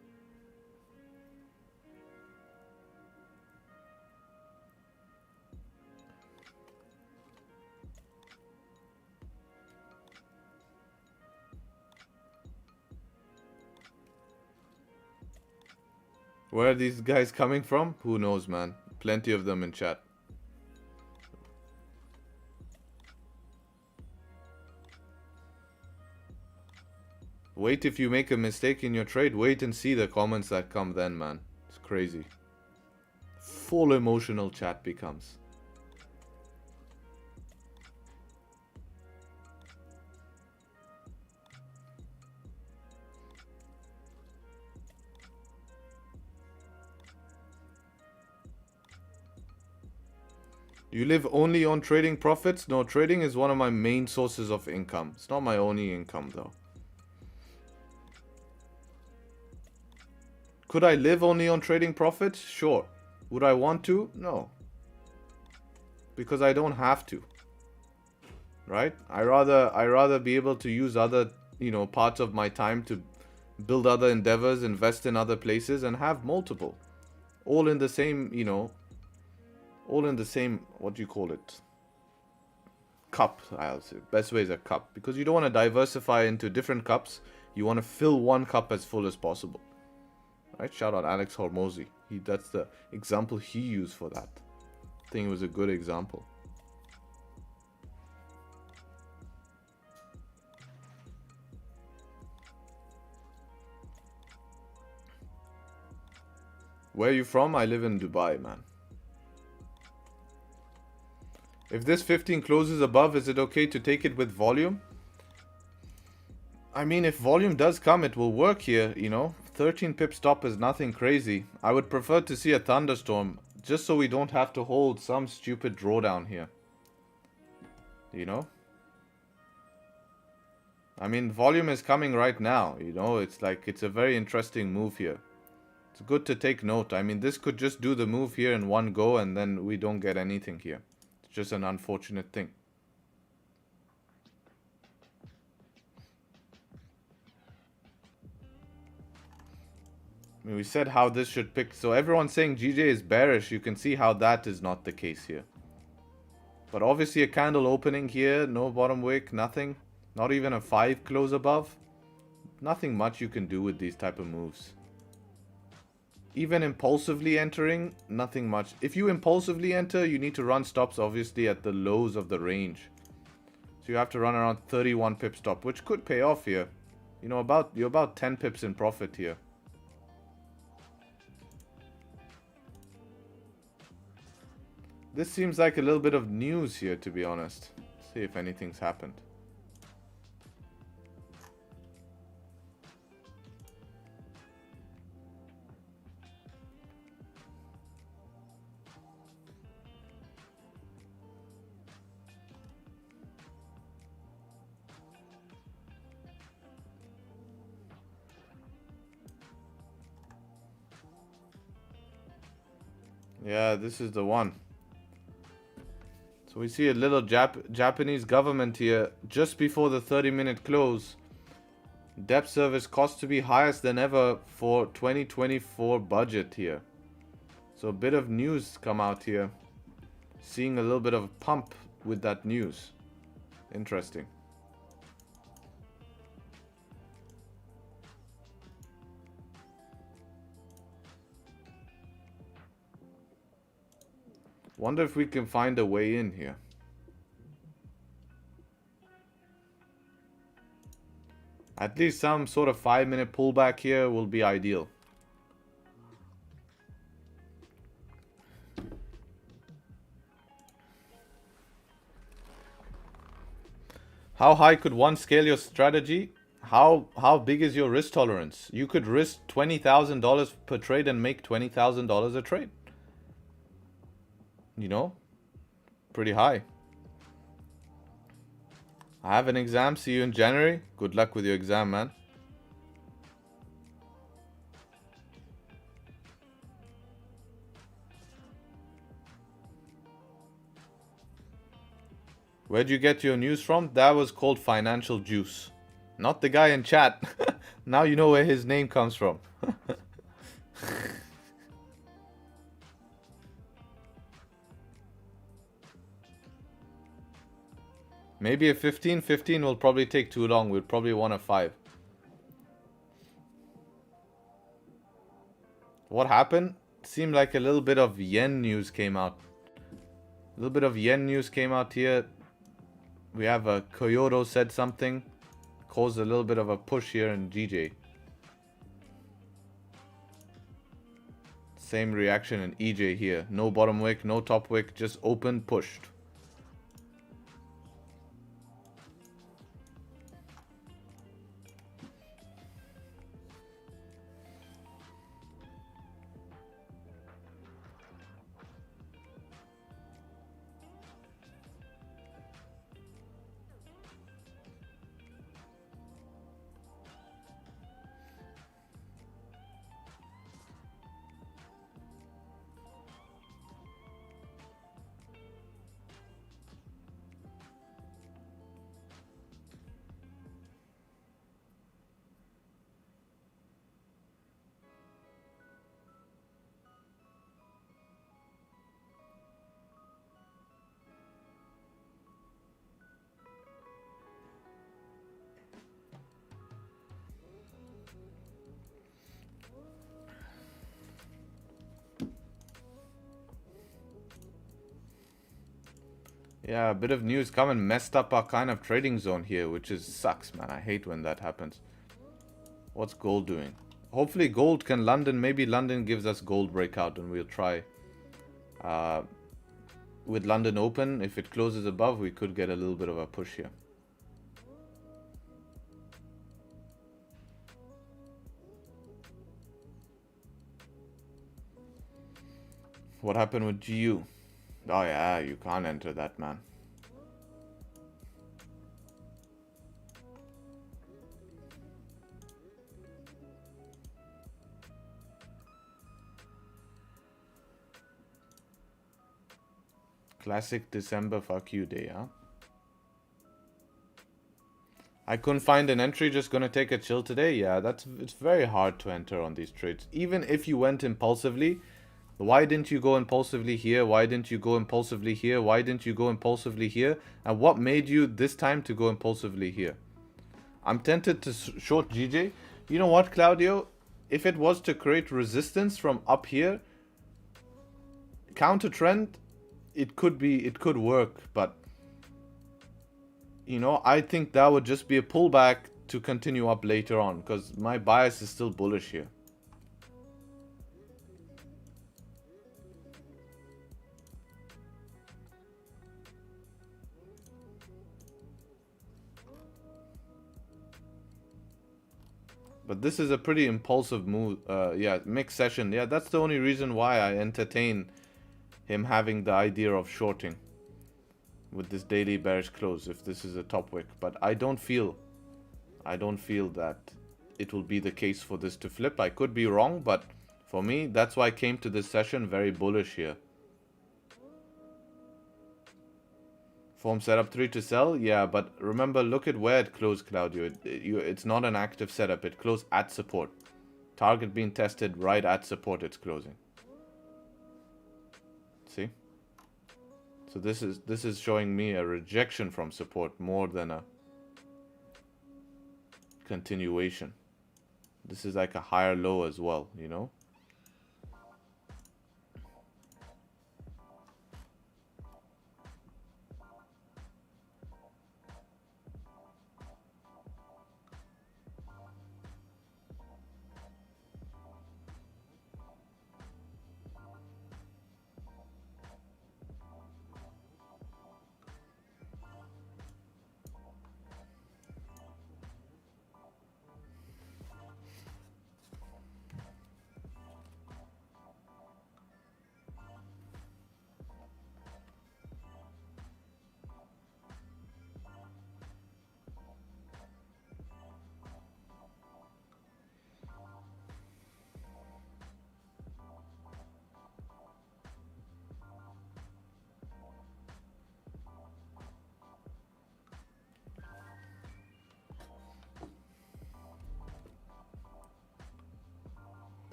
Where are these guys coming from? Who knows, man. Plenty of them in chat. Wait, if you make a mistake in your trade, wait and see the comments that come then, man. It's crazy. Full emotional chat becomes. You live only on trading profits? No, trading is one of my main sources of income. It's not my only income though. Could I live only on trading profits? Sure. Would I want to? No. Because I don't have to. Right? I rather be able to use other, parts of my time to build other endeavors, invest in other places, and have multiple. All in the same, all in the same, what do you call it? Cup, I'll say. Best way is a cup. Because you don't want to diversify into different cups. You want to fill one cup as full as possible. Right? Shout out Alex Hormozy. That's the example he used for that. I think it was a good example. Where are you from? I live in Dubai, man. If this 15 closes above, is it okay to take it with volume? I mean, if volume does come, it will work here, 13 pip stop is nothing crazy. I would prefer to see a thunderstorm, just so we don't have to hold some stupid drawdown here. I mean, volume is coming right now, it's a very interesting move here. It's good to take note. I mean, this could just do the move here in one go and then we don't get anything here. It's just an unfortunate thing. I mean, we said how this should pick. So everyone's saying GJ is bearish. You can see how that is not the case here. But obviously a candle opening here. No bottom wick. Nothing. Not even a 5 close above. Nothing much you can do with these type of moves. Even impulsively entering. Nothing much. If you impulsively enter, you need to run stops obviously at the lows of the range. So you have to run around 31 pip stop. Which could pay off here. You're about 10 pips in profit here. This seems like a little bit of news here, to be honest. Let's see if anything's happened. Yeah, this is the one. So we see a little Japanese government here just before the 30-minute close. Debt service cost to be highest than ever for 2024 budget here. So a bit of news come out here. Seeing a little bit of a pump with that news. Interesting. Wonder if we can find a way in here. At least some sort of 5-minute pullback here will be ideal. How high could one scale your strategy? How big is your risk tolerance? You could risk $20,000 per trade and make $20,000 a trade. Pretty high. I have an exam. See you in January. Good luck with your exam, man. Where'd you get your news from? That was called Financial Juice. Not the guy in chat. Now you know where his name comes from. Maybe a 15. 15 will probably take too long. We'll probably want a 5. What happened? Seemed like a little bit of yen news came out. A little bit of yen news came out here. We have a Kyoto said something. Caused a little bit of a push here in GJ. Same reaction in EJ here. No bottom wick, no top wick, just open, pushed. Yeah, a bit of news coming messed up our kind of trading zone here, which is sucks, man. I hate when that happens. What's gold doing? Hopefully gold can London, maybe London gives us gold breakout and we'll try. With London open, if it closes above, we could get a little bit of a push here. What happened with GU? Oh yeah, you can't enter that, man. Classic December fuck you day, huh? I couldn't find an entry, just gonna take a chill today. Yeah, it's very hard to enter on these trades. Even if you went impulsively, why didn't you go impulsively here? Why didn't you go impulsively here? Why didn't you go impulsively here? And what made you this time to go impulsively here? I'm tempted to short GJ. You know what, Claudio? If it was to create resistance from up here, counter trend, it could work, but you know, I think that would just be a pullback to continue up later on, because my bias is still bullish here. But this is a pretty impulsive move. Yeah, mixed session. Yeah, that's the only reason why I entertain him having the idea of shorting with this daily bearish close if this is a top wick. But I don't feel that it will be the case for this to flip. I could be wrong, but for me, that's why I came to this session very bullish here. Form setup 3 to sell, yeah, but remember, look at where it closed, Claudio. It's not an active setup. It closed at support. Target being tested right at support. It's closing. See? So this is showing me a rejection from support more than a continuation. This is like a higher low as well, you know?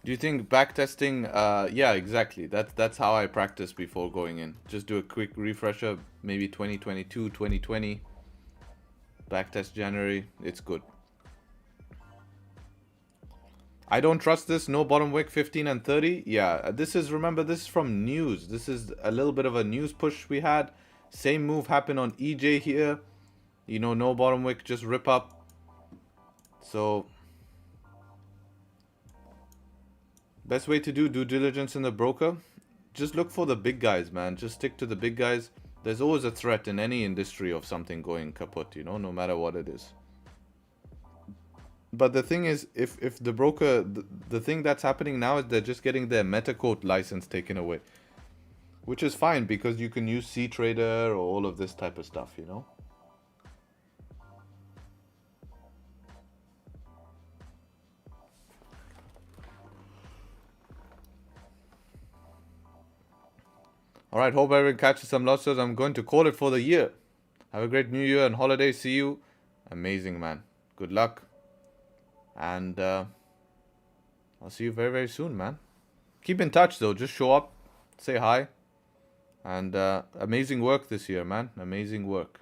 Do you think backtesting? Yeah, exactly. That's how I practice before going in. Just do a quick refresher, maybe 2022, 2020. Backtest January. It's good. I don't trust this. No bottom wick 15 and 30. Yeah, this is, remember, this is from news. This is a little bit of a news push we had. Same move happened on EJ here. You know, no bottom wick, just rip up. So, best way to do due diligence in the broker, just look for the big guys, man. Just stick to the big guys. There's always a threat in any industry of something going kaput, you know, no matter what it is. But the thing is, if the broker, the thing that's happening now is they're just getting their MetaQuote license taken away. Which is fine, because you can use CTrader or all of this type of stuff, you know. Alright, hope everyone catches some losses. I'm going to call it for the year. Have a great new year and holiday. See you. Amazing, man. Good luck. And I'll see you very, very soon, man. Keep in touch, though. Just show up. Say hi. And amazing work this year, man. Amazing work.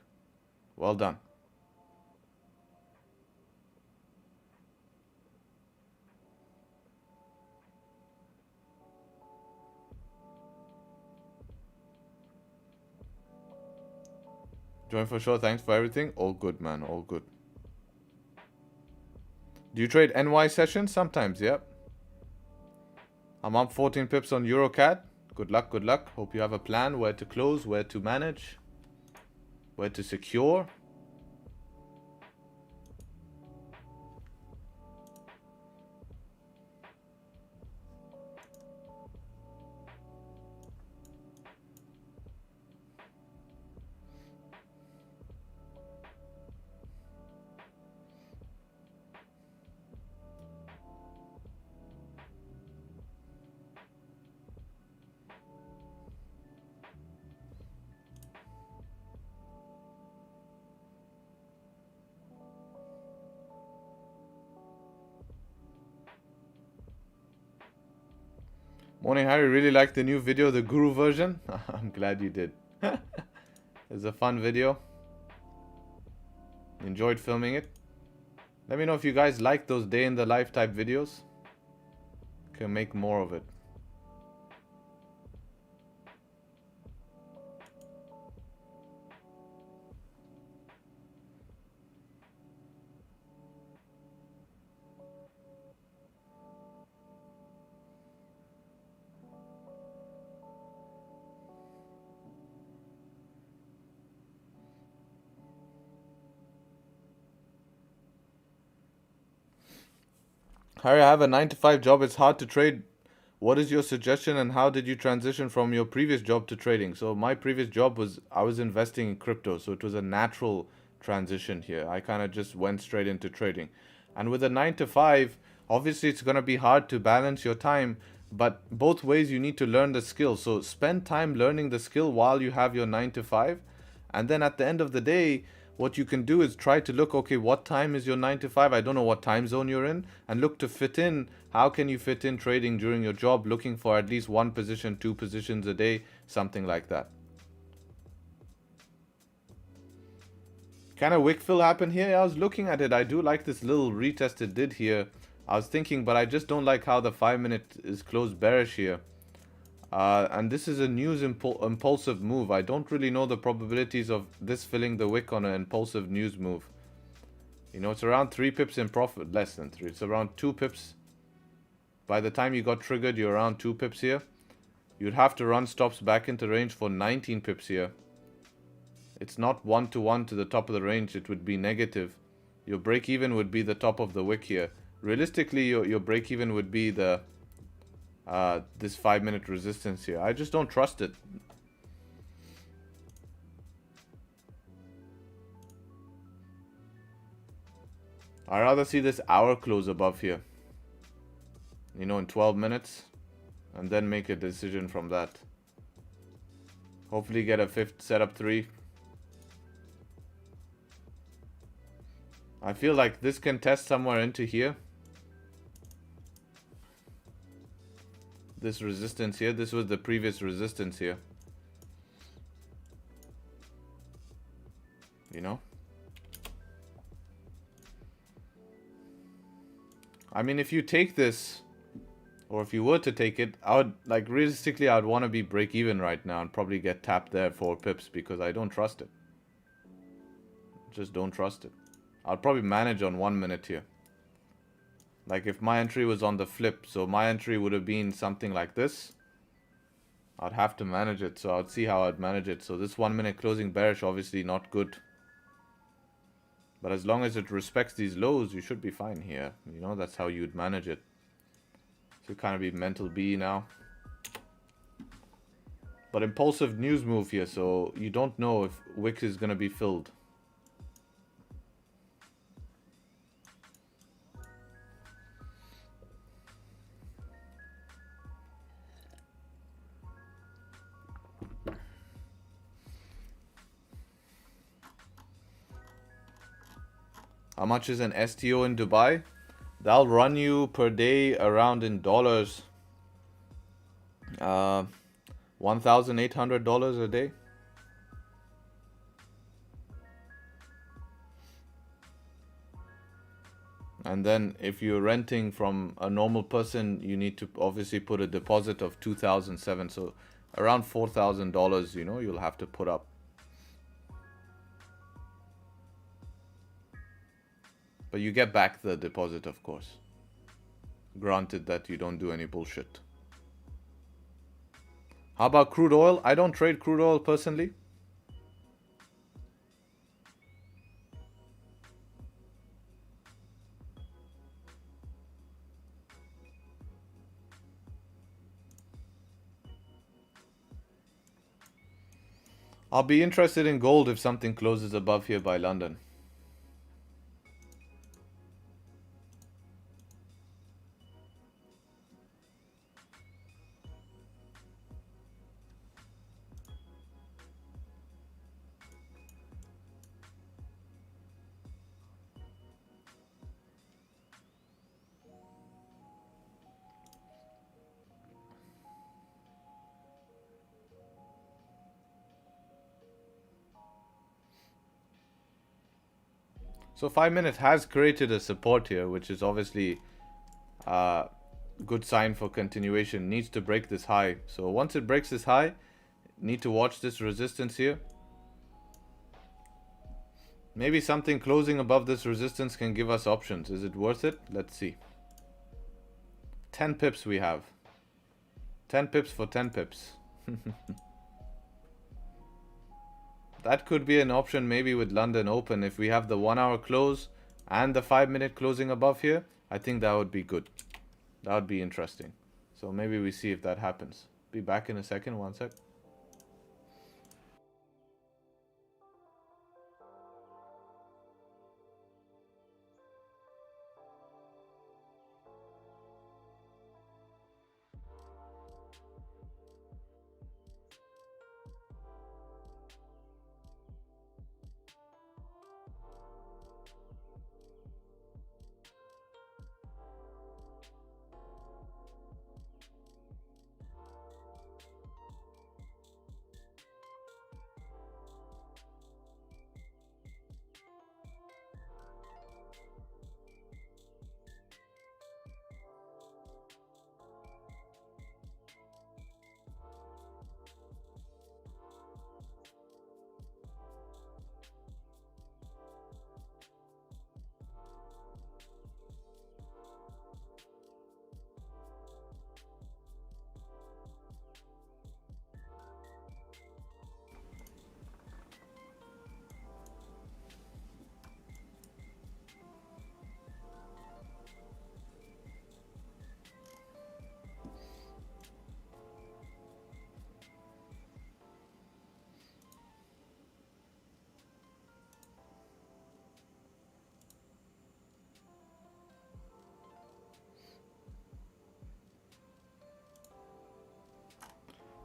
Well done. Join for sure. Thanks for everything. All good, man. All good. Do you trade NY sessions? Sometimes, yep. I'm up 14 pips on EuroCAD. Good luck, good luck. Hope you have a plan where to close, where to manage, where to secure. Morning, Harry. Really liked the new video, the Guru version. I'm glad you did. It's a fun video. Enjoyed filming it. Let me know if you guys like those day in the life type videos. Can make more of it. Harry, I have a 9 to 5 job. It's hard to trade. What is your suggestion and how did you transition from your previous job to trading? So my previous job was, I was investing in crypto. So it was a natural transition here. I kind of just went straight into trading. And with a 9 to 5, obviously it's going to be hard to balance your time. But both ways you need to learn the skill. So spend time learning the skill while you have your 9 to 5. And then at the end of the day, what you can do is try to look, okay, what time is your 9 to 5? I don't know what time zone you're in. And look to fit in. How can you fit in trading during your job? Looking for at least 1 position, 2 positions a day. Something like that. Can a wick fill happen here? I was looking at it. I do like this little retest it did here. I was thinking, but I just don't like how the 5-minute is closed bearish here. And this is a news impulsive move. I don't really know the probabilities of this filling the wick on an impulsive news move. You know, it's around 3 pips in profit. Less than 3. It's around 2 pips. By the time you got triggered, you're around 2 pips here. You'd have to run stops back into range for 19 pips here. It's not 1-to-1 to the top of the range. It would be negative. Your break even would be the top of the wick here. Realistically, your break even would be the this 5-minute resistance here. I just don't trust it. I'd rather see this hour close above here. You know, in 12 minutes. And then make a decision from that. Hopefully get a 5th setup 3. I feel like this can test somewhere into here. This resistance here. This was the previous resistance here. You know? I mean, if you take this, or if you were to take it, I would, like, realistically, I would want to be break even right now and probably get tapped there 4 pips because I don't trust it. Just don't trust it. I'll probably manage on 1 minute here. Like if my entry was on the flip, so my entry would have been something like this. I'd have to manage it, so I'd see how I'd manage it. So this 1 minute closing bearish, obviously not good. But as long as it respects these lows, you should be fine here. You know, that's how you'd manage it. So kind of be mental B now. But impulsive news move here, so you don't know if Wix is going to be filled. How much is an STO in Dubai? That'll run you per day around in dollars. $1,800 a day. And then if you're renting from a normal person, you need to obviously put a deposit of $2,700. So around $4,000, you know, you'll have to put up. But you get back the deposit, of course. Granted that you don't do any bullshit. How about crude oil? I don't trade crude oil personally. I'll be interested in gold if something closes above here by London. So 5 minute has created a support here, which is obviously a good sign for continuation. Needs to break this high. So once it breaks this high, need to watch this resistance here. Maybe something closing above this resistance can give us options. Is it worth it? Let's see. 10 pips we have. 10 pips for 10 pips. That could be an option maybe with London Open. If we have the 1 hour close and the 5 minute closing above here, I think that would be good. That would be interesting. So maybe we see if that happens. Be back in a second. 1 sec.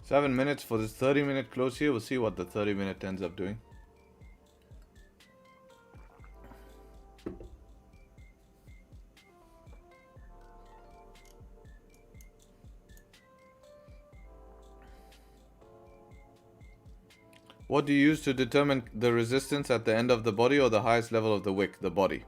Seven minutes for this 30-minute close here. We'll see what the 30-minute ends up doing. What do you use to determine the resistance at the end of the body or the highest level of the wick? The body.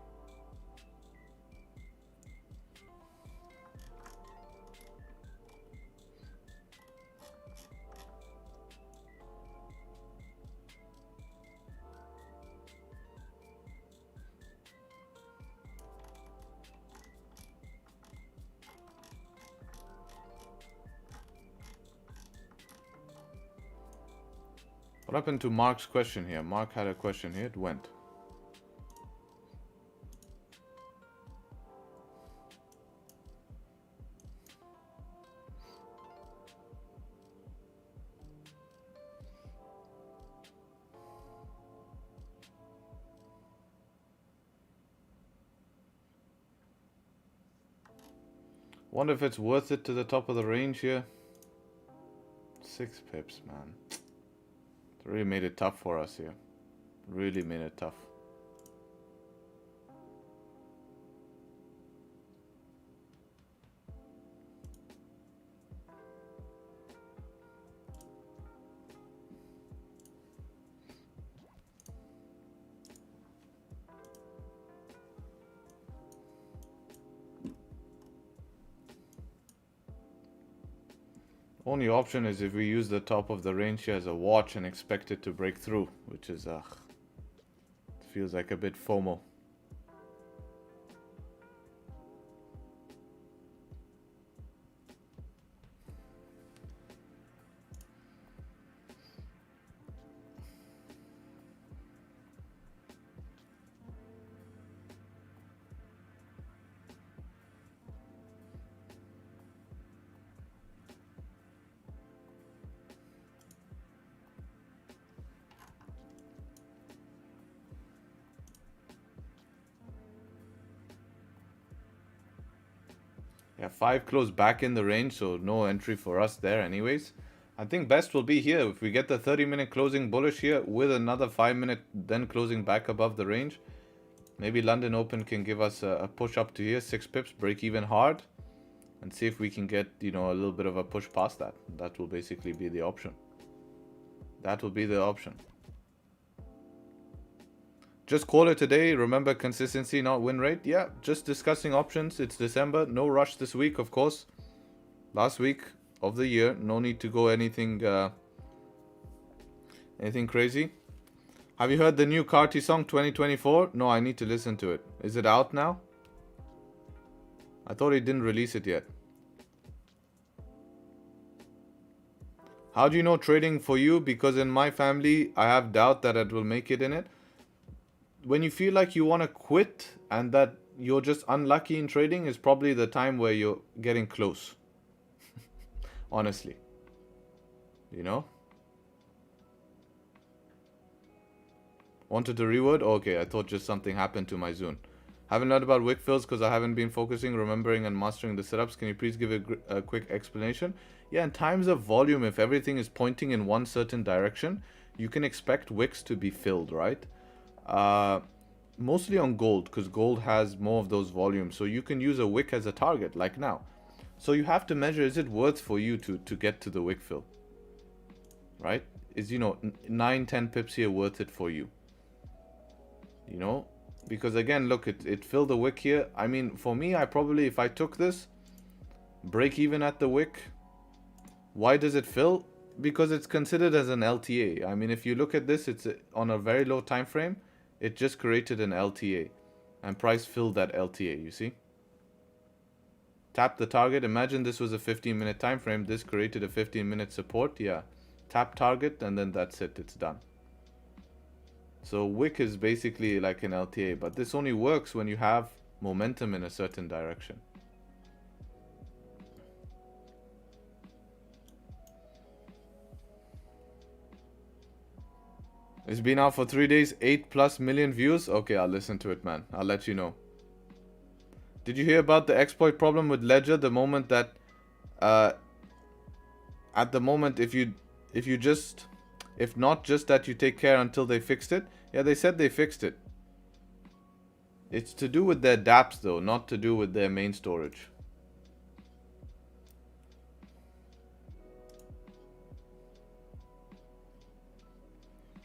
What happened to Mark's question here? Mark had a question here. It went. Wonder if it's worth it to the top of the range here. 6 pips, man. It really made it tough for us here. Really made it tough. Only option is if we use the top of the range here as a watch and expect it to break through, which is, feels like a bit FOMO. Yeah, 5 close back in the range, so no entry for us there anyways. I think best will be here. If we get the 30-minute closing bullish here with another 5-minute then closing back above the range, maybe London Open can give us a push up to here, 6 pips, break even hard, and see if we can get, you know, a little bit of a push past that. That will basically be the option. That will be the option. Just call it a day. Remember, consistency, not win rate. Yeah, just discussing options. It's December. No rush this week, of course. Last week of the year. No need to go anything crazy. Have you heard the new Carti song 2024? No, I need to listen to it. Is it out now? I thought he didn't release it yet. How do you know trading for you? Because in my family, I have doubt that it will make it in it. When you feel like you want to quit and that you're just unlucky in trading is probably the time where you're getting close. Honestly. You know? Wanted to reword? Okay, I thought just something happened to my Zune. Haven't learned about wick fills because I haven't been focusing, remembering and mastering the setups. Can you please give a quick explanation? Yeah, in times of volume, if everything is pointing in one certain direction, you can expect wicks to be filled, right? Mostly on gold, because gold has more of those volumes, so you can use a wick as a target like now. So you have to measure, is it worth for you to get to the wick fill, right? Is, you know, 9-10 pips here worth it for you, you know? Because again, look, it filled the wick here. I mean, for me, I probably, if I took this break even at the wick, why does it fill? Because it's considered as an LTA. I mean, if you look at this, it's on a very low time frame. It just created an LTA, and price filled that LTA, you see? Tap the target. Imagine this was a 15-minute time frame. This created a 15-minute support. Yeah. Tap target, and then that's it. It's done. So wick is basically like an LTA, but this only works when you have momentum in a certain direction. It's been out for 3 days, 8+ million views. Okay, I'll listen to it, man. I'll let you know. Did you hear about the exploit problem with Ledger? The moment that, at the moment, if not just that you take care until they fixed it. Yeah, they said they fixed it. It's to do with their dApps though, not to do with their main storage.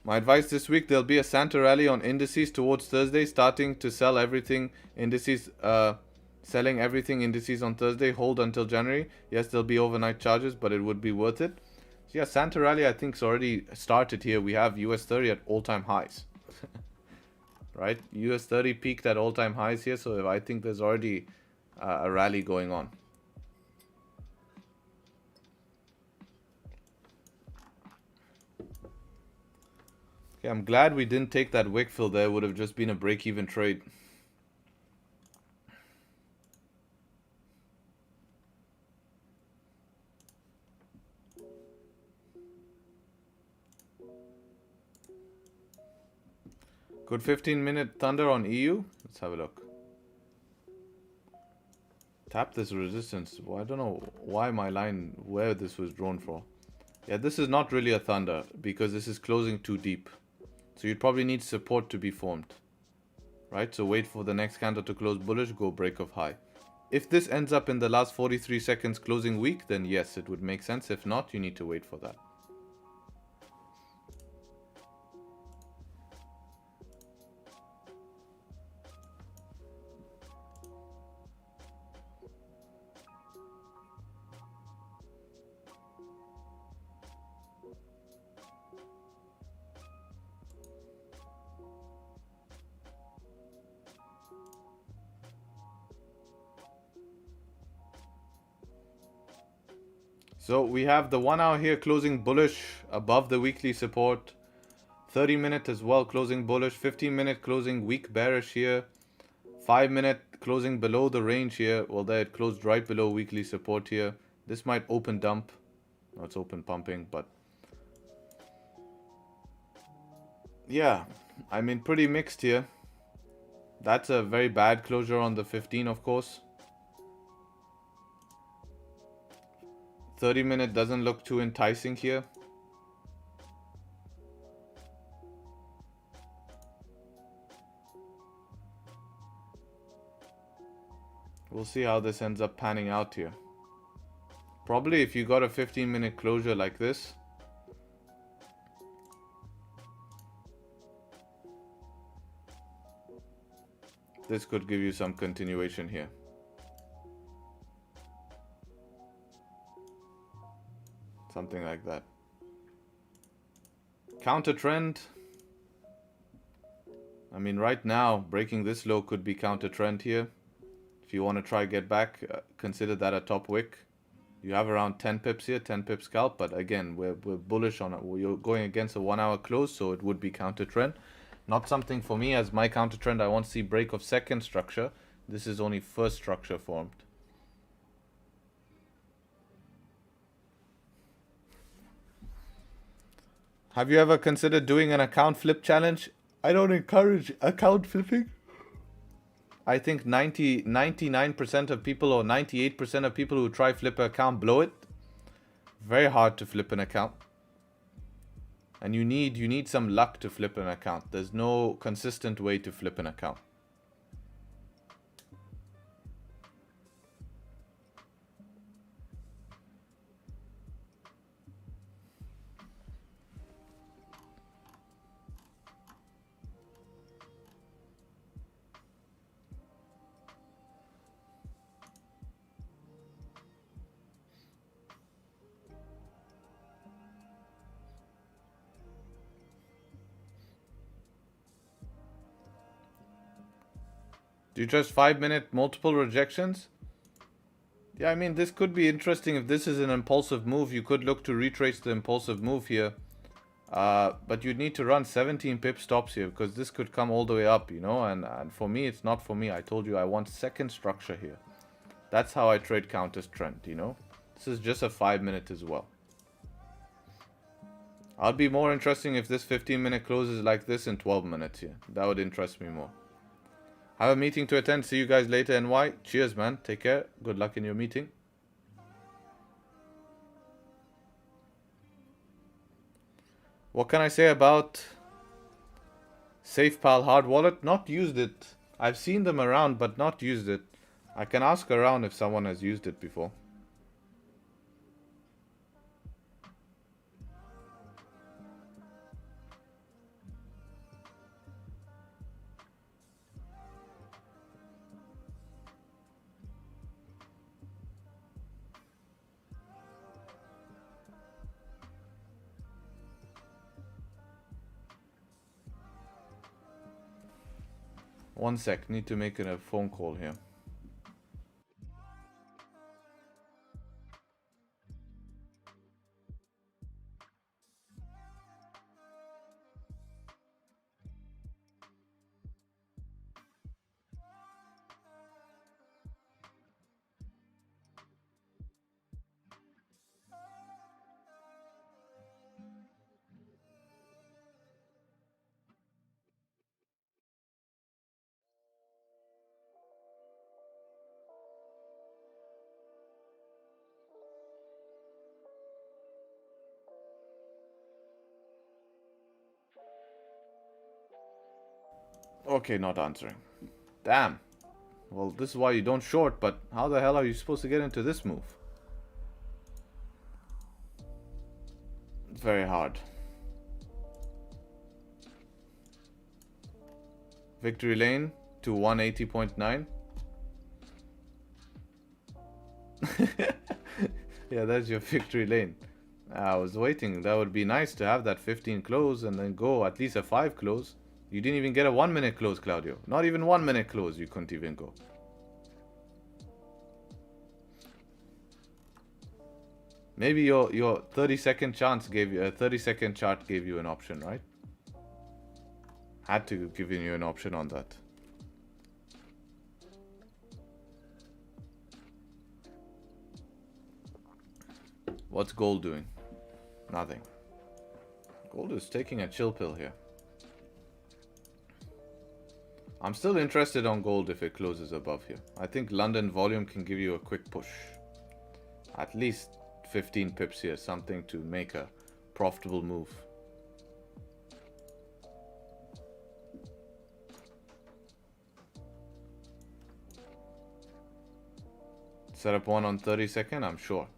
My advice this week, there'll be a Santa rally on indices towards Thursday, starting to sell everything indices, selling everything indices on Thursday, hold until January. Yes, there'll be overnight charges, but it would be worth it. So yeah, Santa rally I think's already started here. We have US 30 at all-time highs. Right? US 30 peaked at all-time highs here, so I think there's already a rally going on. Okay, I'm glad we didn't take that wick fill there. It would have just been a break-even trade. Good 15-minute thunder on EU. Let's have a look. Tap this resistance. Well, I don't know why my line, where this was drawn for. Yeah, this is not really a thunder because this is closing too deep. So you'd probably need support to be formed. Right? So wait for the next candle to close bullish, go break of high. If this ends up in the last 43 seconds closing weak, then yes, it would make sense. If not, you need to wait for that. So we have the 1 hour here closing bullish above the weekly support. 30-minute as well closing bullish. 15-minute closing weak bearish here. 5-minute closing below the range here. Well, there it closed right below weekly support here. This might open dump. No, it's open pumping, but yeah, I mean, pretty mixed here. That's a very bad closure on the 15, of course. 30-minute doesn't look too enticing here. We'll see how this ends up panning out here. Probably if you got a 15-minute closure like this, this could give you some continuation here. Something like that. Counter trend. I mean, right now, breaking this low could be counter trend here. If you want to try get back, consider that a top wick. You have around 10 pips here, 10 pip scalp, but again, we're bullish on it. You're going against a 1 hour close, so it would be counter trend. Not something for me as my counter trend. I want to see break of second structure. This is only first structure formed. Have you ever considered doing an account flip challenge? I don't encourage account flipping. I think 99% of people or 98% of people who try flip an account blow it. Very hard to flip an account. And you need some luck to flip an account. There's no consistent way to flip an account. Do you trust 5-minute multiple rejections? Yeah, I mean, this could be interesting. If this is an impulsive move, you could look to retrace the impulsive move here. But you'd need to run 17 pip stops here because this could come all the way up, you know. And for me, it's not for me. I told you I want second structure here. That's how I trade counters trend, you know. This is just a 5-minute as well. I'd be more interesting if this 15-minute closes like this in 12 minutes here. That would interest me more. I have a meeting to attend. See you guys later, NY. Cheers, man. Take care. Good luck in your meeting. What can I say about SafePal hard wallet? Not used it. I've seen them around, but not used it. I can ask around if someone has used it before. One sec, need to make a phone call here. Okay, not answering. Damn. Well, this is why you don't short, but how the hell are you supposed to get into this move? It's very hard. Victory lane to 180.9. Yeah, that's your victory lane. I was waiting. That would be nice to have that 15 close and then go at least a 5 close. You didn't even get a 1 minute close, Claudio. Not even 1 minute close you couldn't even go. Maybe your 30-second chance gave you a 30-second chart gave you an option, right? Had to give you an option on that. What's gold doing? Nothing. Gold is taking a chill pill here. I'm still interested on gold if it closes above here. I think London volume can give you a quick push. At least 15 pips here, something to make a profitable move. Set up one on 30-second, I'm sure.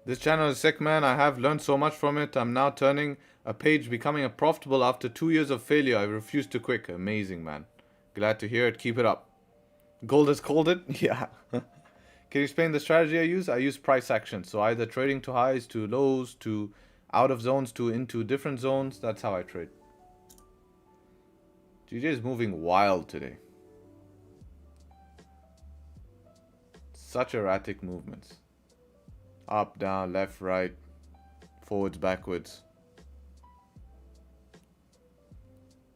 This channel is sick, man. I have learned so much from it. I'm now turning a page, becoming a profitable after 2 years of failure. I refuse to quit. Amazing, man. Glad to hear it. Keep it up. Gold has called it? Yeah. Can you explain the strategy I use? I use price action. So either trading to highs, to lows, to out of zones, to into different zones. That's how I trade. GJ is moving wild today. Such erratic movements. Up, down, left, right, forwards, backwards.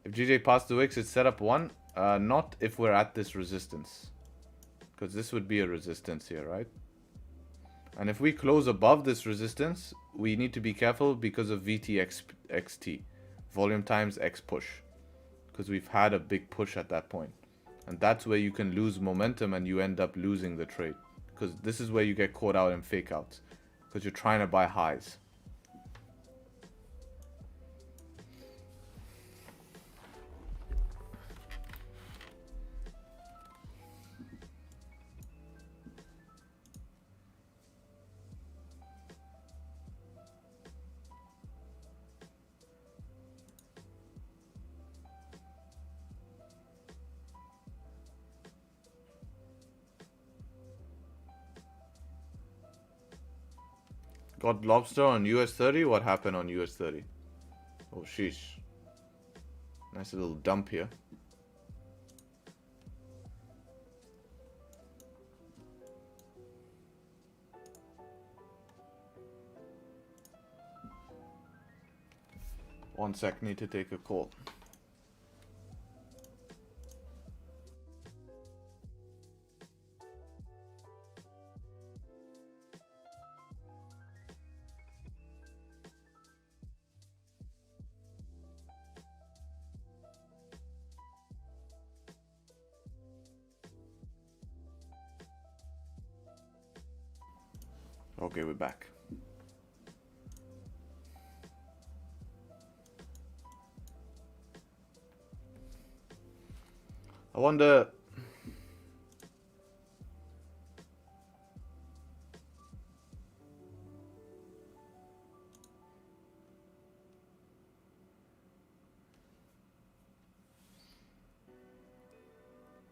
If GJ passed the wicks, it's set up one. Not if we're at this resistance. Because this would be a resistance here, right? And if we close above this resistance, we need to be careful because of VTXT. Volume times X push. Because we've had a big push at that point. And that's where you can lose momentum and you end up losing the trade. Because this is where you get caught out in fake outs. Because you're trying to buy highs. Got lobster on US 30. What happened on US 30? Oh, sheesh. Nice little dump here. One sec, need to take a call. Okay, we're back. I wonder...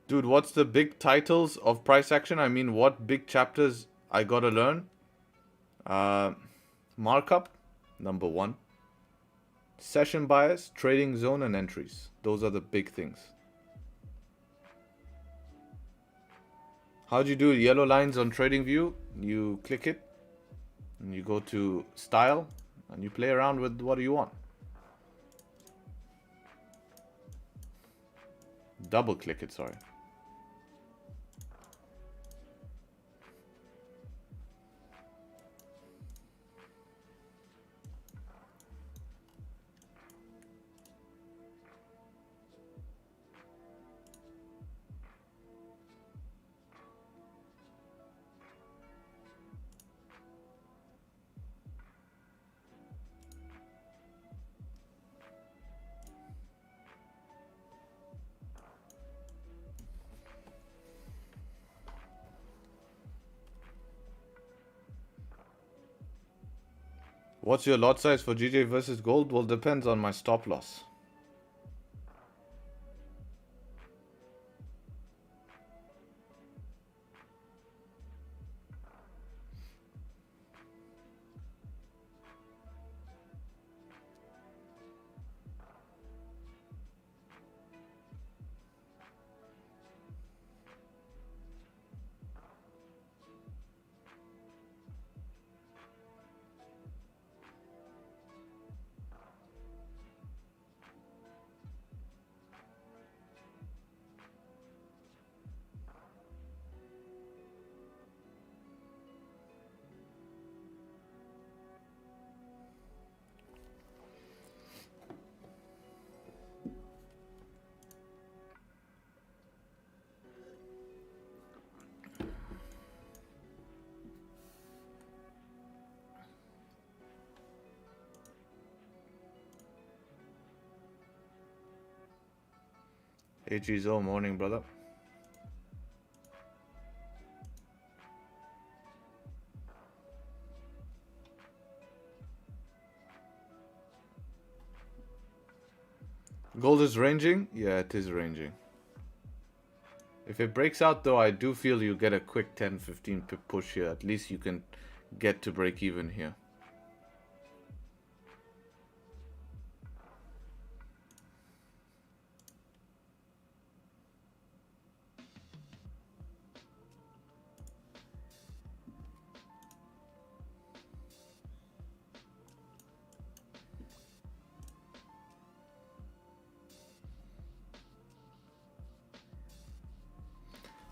Dude, what's the big titles of price action? I mean, what big chapters I gotta learn? Markup, number 1. Session bias, trading zone, and entries. Those are the big things. How do you do yellow lines on Tradingview? You click it, and you go to style, and you play around with what you want. Double click it, sorry. What's your lot size for GJ versus gold? Well, depends on my stop loss. AGZO, morning, brother. Gold is ranging? Yeah, it is ranging. If it breaks out though, I do feel you get a quick 10-15 pip push here. At least you can get to break even here.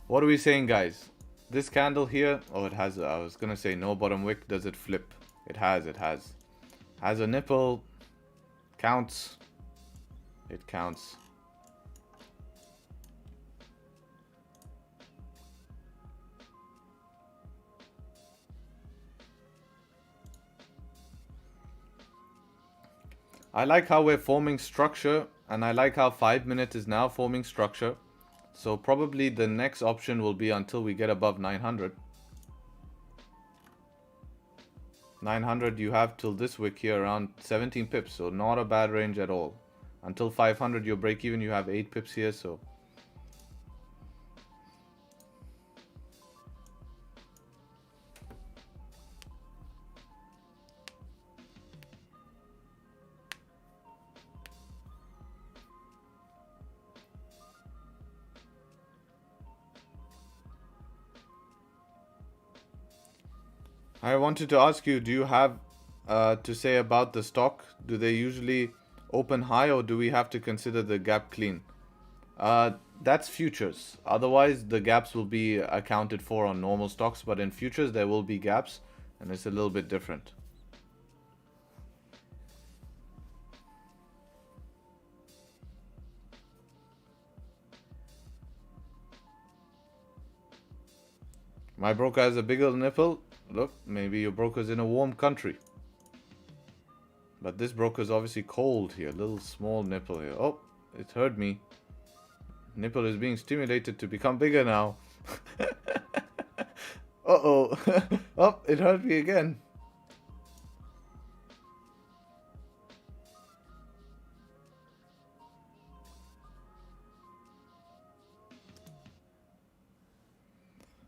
What are we saying, guys? This candle here, oh, it has, I was gonna say no bottom wick. Does it flip? It has. Has a nipple. Counts. It counts. I like how we're forming structure, and I like how 5 minute is now forming structure. So probably the next option will be until we get above 900. 900 you have till this wick here around 17 pips, so not a bad range at all. Until 500 your break even, you have 8 pips here, so I wanted to ask you, do you have to say about the stock? Do they usually open high, or do we have to consider the gap clean? That's futures. Otherwise, the gaps will be accounted for on normal stocks, but in futures, there will be gaps, and it's a little bit different. My broker has a bigger nipple. Look, maybe your broker's in a warm country. But this broker's obviously cold here. Little small nipple here. Oh, it heard me. Nipple is being stimulated to become bigger now. Uh-oh. Oh, it hurt me again.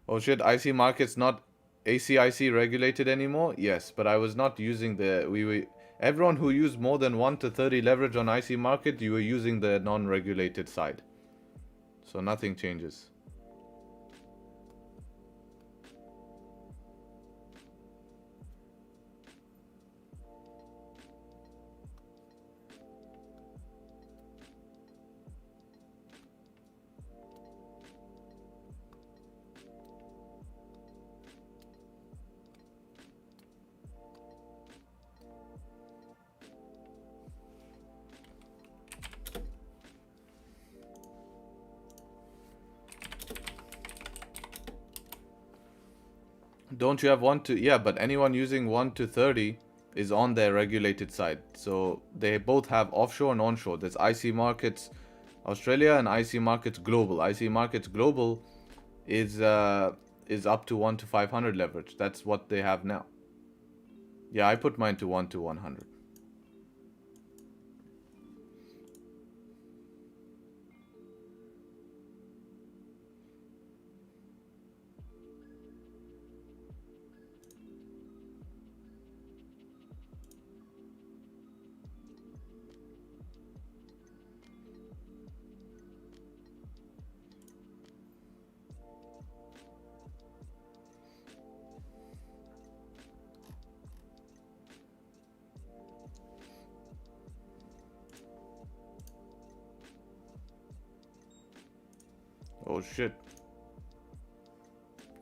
Oh shit, IC markets not ACIC regulated anymore? Yes, but I was not using the... Everyone who used more than 1 to 30 leverage on IC market, you were using the non-regulated side. So nothing changes. Don't you have 1 to... Yeah, but anyone using 1 to 30 is on their regulated side. So they both have offshore and onshore. There's IC Markets Australia and IC Markets Global. IC Markets Global is up to 1 to 500 leverage. That's what they have now. Yeah, I put mine to 1 to 100. Oh shit.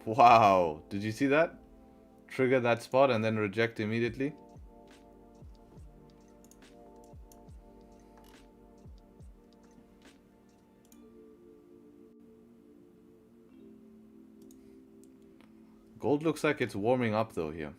Wow. Did you see that? Trigger that spot and then reject immediately. Gold looks like it's warming up though here.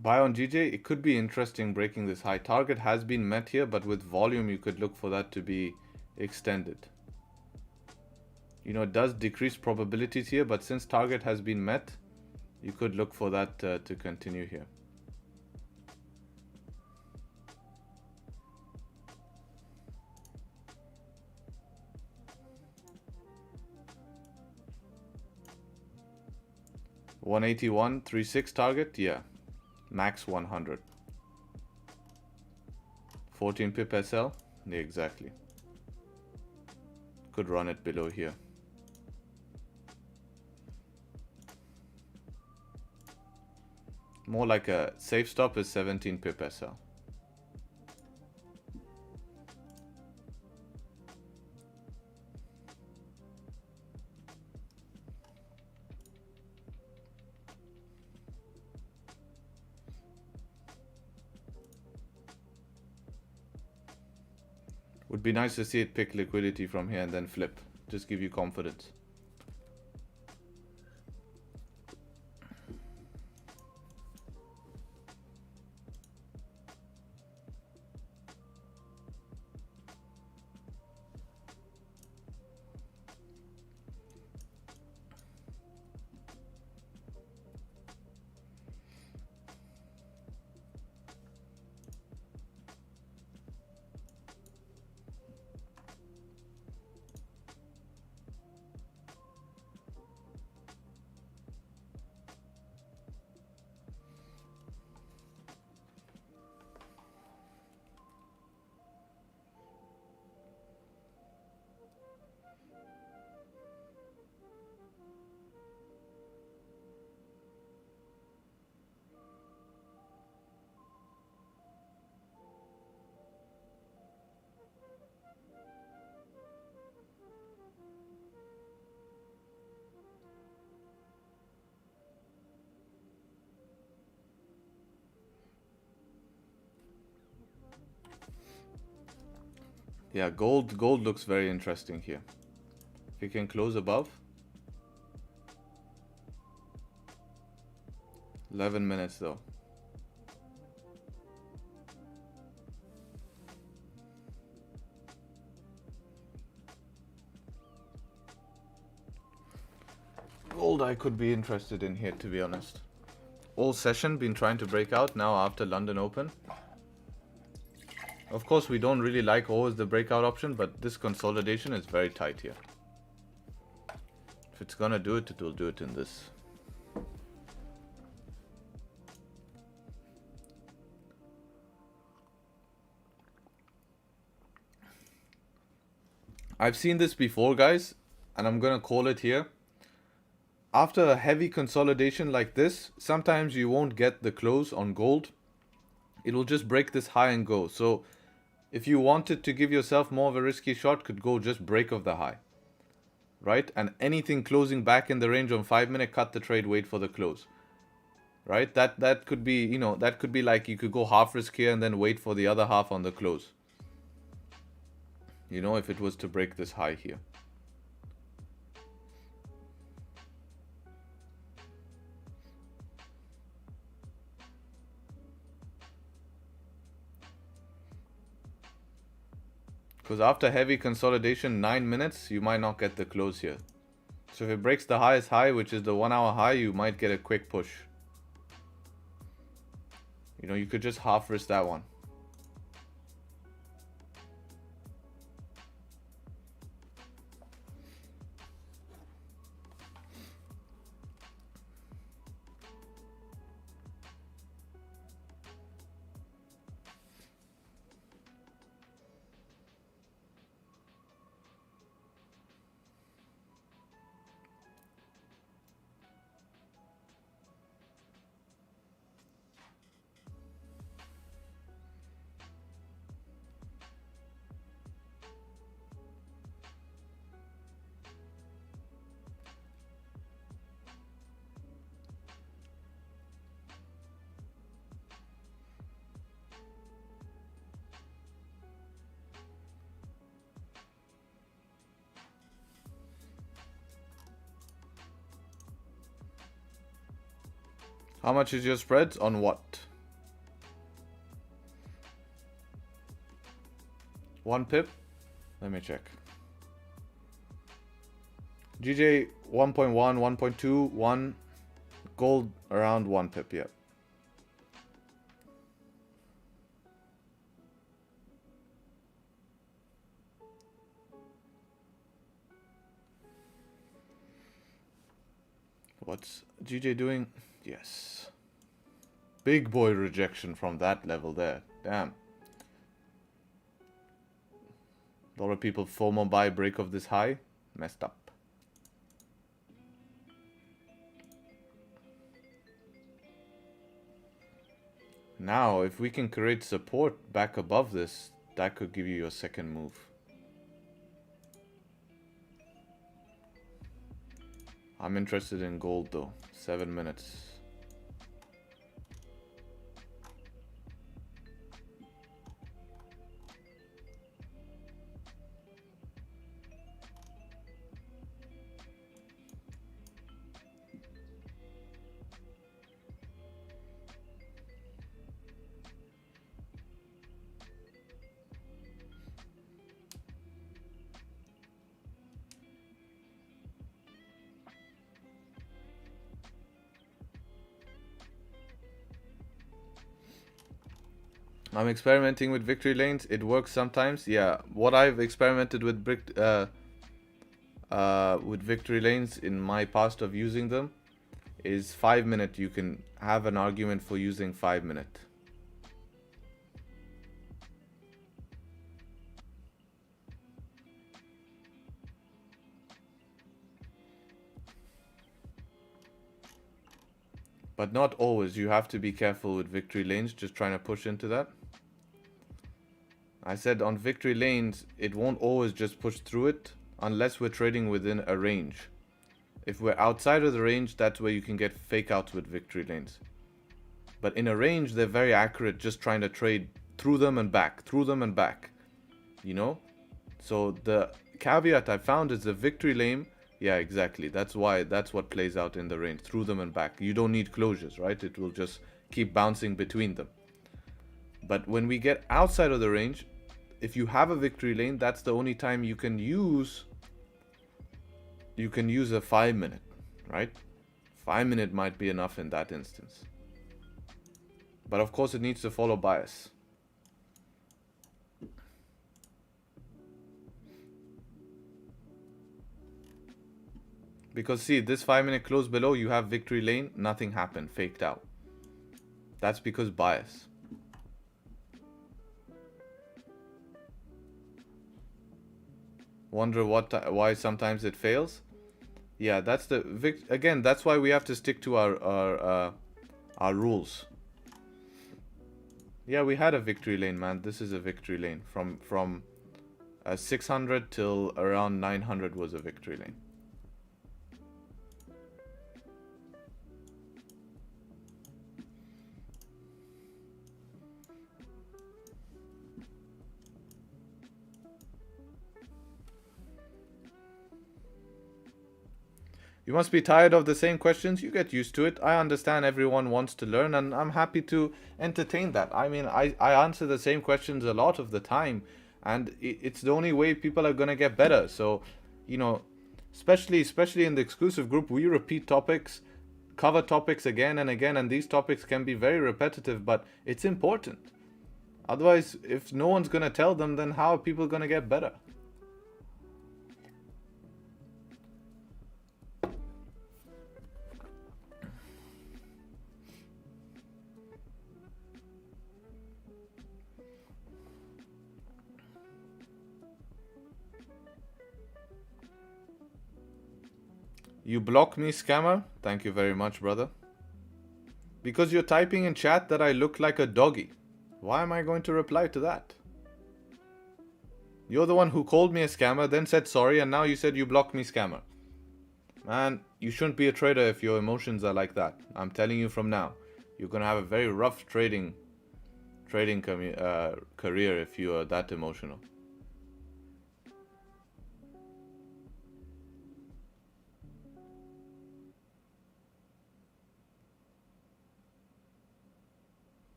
Buy on GJ, it could be interesting breaking this high. Target has been met here, but with volume, you could look for that to be extended. You know, it does decrease probabilities here, but since target has been met, you could look for that to continue here. $181.36 target, yeah. Max 100. 14 pip SL, yeah, exactly. Could run it below here. More like a safe stop is 17 pip SL. Would be nice to see it pick liquidity from here and then flip. Just give you confidence. Yeah, gold looks very interesting here. If you can close above. 11 minutes though. Gold I could be interested in here, to be honest. All session been trying to break out now after London Open. Of course, we don't really like always the breakout option, but this consolidation is very tight here. If it's gonna do it, it will do it in this. I've seen this before, guys, and I'm gonna call it here. After a heavy consolidation like this, sometimes you won't get the close on gold. It will just break this high and go. So if you wanted to give yourself more of a risky shot, could go just break of the high, right? And anything closing back in the range on 5 minute, cut the trade, wait for the close, right? That could be, you know, that could be like you could go half risk here and then wait for the other half on the close. You know, if it was to break this high here. Because after heavy consolidation, 9 minutes, you might not get the close here. So if it breaks the highest high, which is the 1 hour high, you might get a quick push. You know, you could just half risk that one. How much is your spreads on what? 1 pip? Let me check. GJ 1.1, 1.2, 1. Gold around 1 pip, yeah. What's GJ doing? Yes. Big boy rejection from that level there. Damn. A lot of people FOMO buy break of this high. Messed up. Now, if we can create support back above this, that could give you your second move. I'm interested in gold though. 7 minutes. I'm experimenting with victory lanes. It works sometimes. Yeah, what I've experimented with victory lanes in my past of using them is 5 minute. You can have an argument for using 5 minute. But not always. You have to be careful with victory lanes, just trying to push into that. I said on victory lanes, it won't always just push through it unless we're trading within a range. If we're outside of the range, that's where you can get fake outs with victory lanes. But in a range, they're very accurate, just trying to trade through them and back, through them and back. You know? So the caveat I found is the victory lane. Yeah, exactly. That's what plays out in the range, through them and back. You don't need closures, right? It will just keep bouncing between them. But when we get outside of the range, if you have a victory lane, that's the only time you can use a 5 minute, right? 5 minute might be enough in that instance. But of course it needs to follow bias. Because see, this 5 minute close below, you have victory lane, nothing happened, faked out. That's because bias. Wonder why sometimes it fails? Yeah, that's again, that's why we have to stick to our rules. Yeah, we had a victory lane, man. This is a victory lane. From 600 till around 900 was a victory lane. You must be tired of the same questions. You get used to it. I understand everyone wants to learn, and I'm happy to entertain that. I mean, I answer the same questions a lot of the time, and it's the only way people are going to get better. So, you know, especially in the exclusive group, we repeat topics, cover topics again and again, and these topics can be very repetitive, but it's important. Otherwise, if no one's going to tell them, then how are people going to get better? You block me, scammer? Thank you very much, brother. Because you're typing in chat that I look like a doggy. Why am I going to reply to that? You're the one who called me a scammer, then said sorry, and now you said you blocked me, scammer. Man, you shouldn't be a trader if your emotions are like that. I'm telling you from now. You're going to have a very rough trading career if you are that emotional.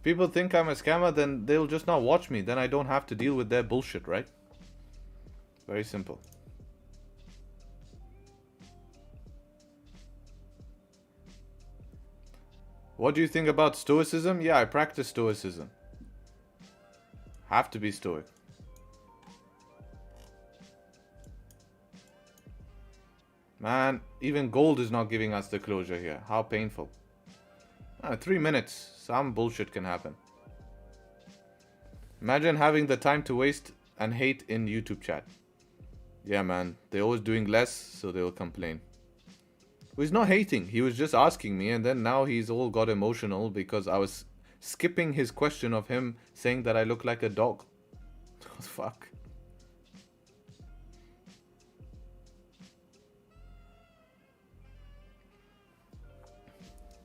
People think I'm a scammer, then they'll just not watch me. Then I don't have to deal with their bullshit, right? Very simple. What do you think about stoicism? Yeah, I practice stoicism. Have to be stoic. Man, even gold is not giving us the closure here. How painful. 3 minutes. Some bullshit can happen. Imagine having the time to waste and hate in YouTube chat. Yeah, man. They're always doing less, so they'll complain. He's not hating. He was just asking me, and then now he's all got emotional because I was skipping his question of him saying that I look like a dog. What the fuck?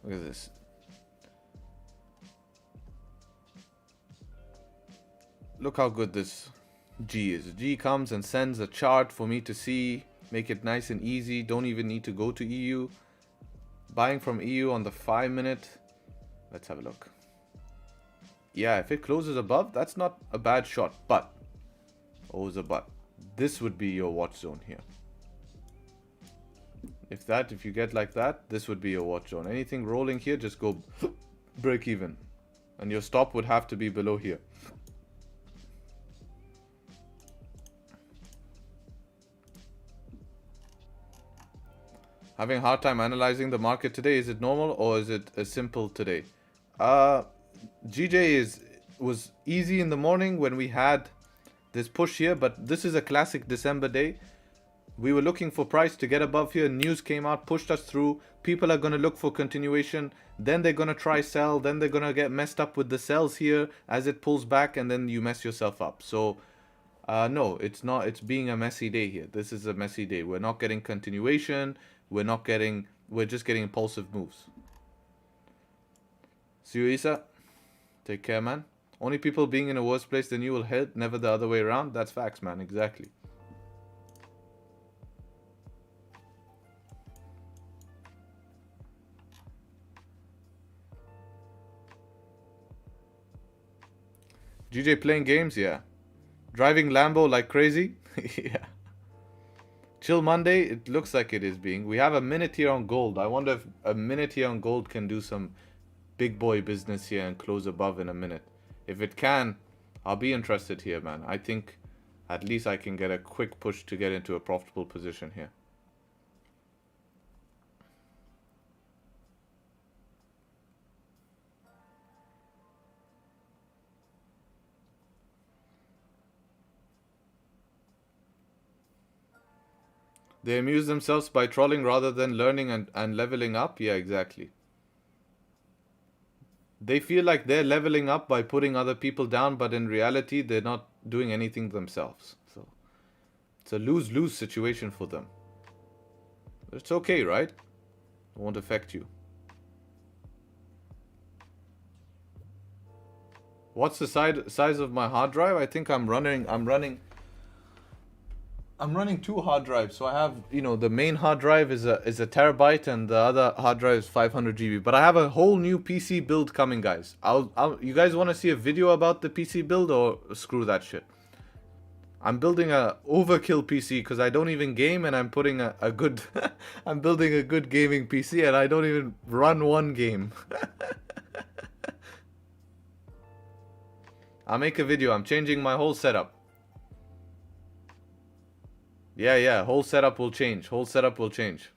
Look at this. Look how good this G is. G comes and sends a chart for me to see. Make it nice and easy. Don't even need to go to EU. Buying from EU on the 5 minute. Let's have a look. Yeah, if it closes above, that's not a bad shot. But, always a but. This would be your watch zone here. If you get like that, this would be your watch zone. Anything rolling here, just go break even. And your stop would have to be below here. Having a hard time analyzing the market today. Is it normal or is it simple today? GJ was easy in the morning when we had this push here, but this is a classic December day. We were looking for price to get above here. News came out, pushed us through. People are going to look for continuation. Then they're going to try sell. Then they're going to get messed up with the sells here as it pulls back, and then you mess yourself up. So no, it's not. It's being a messy day here. This is a messy day. We're not getting continuation. We're just getting impulsive moves. See you, Isa. Take care, man. Only people being in a worse place than you will hit, never the other way around. That's facts, man. Exactly. GJ playing games? Yeah. Driving Lambo like crazy? Yeah. Chill Monday? It looks like it is being. We have a minute here on gold. I wonder if a minute here on gold can do some big boy business here and close above in a minute. If it can, I'll be interested here, man. I think at least I can get a quick push to get into a profitable position here. They amuse themselves by trolling rather than learning and leveling up. Yeah, exactly. They feel like they're leveling up by putting other people down, but in reality, they're not doing anything themselves. So it's a lose-lose situation for them. It's okay, right? It won't affect you. What's the size of my hard drive? I think I'm running 2 hard drives. So I have, the main hard drive is a terabyte, and the other hard drive is 500 GB. But I have a whole new PC build coming, guys. You guys want to see a video about the PC build, or screw that shit? I'm building a overkill PC because I don't even game, and I'm putting a good I'm building a good gaming PC, and I don't even run one game. I'll make a video. I'm changing my whole setup. Yeah, whole setup will change. Whole setup will change.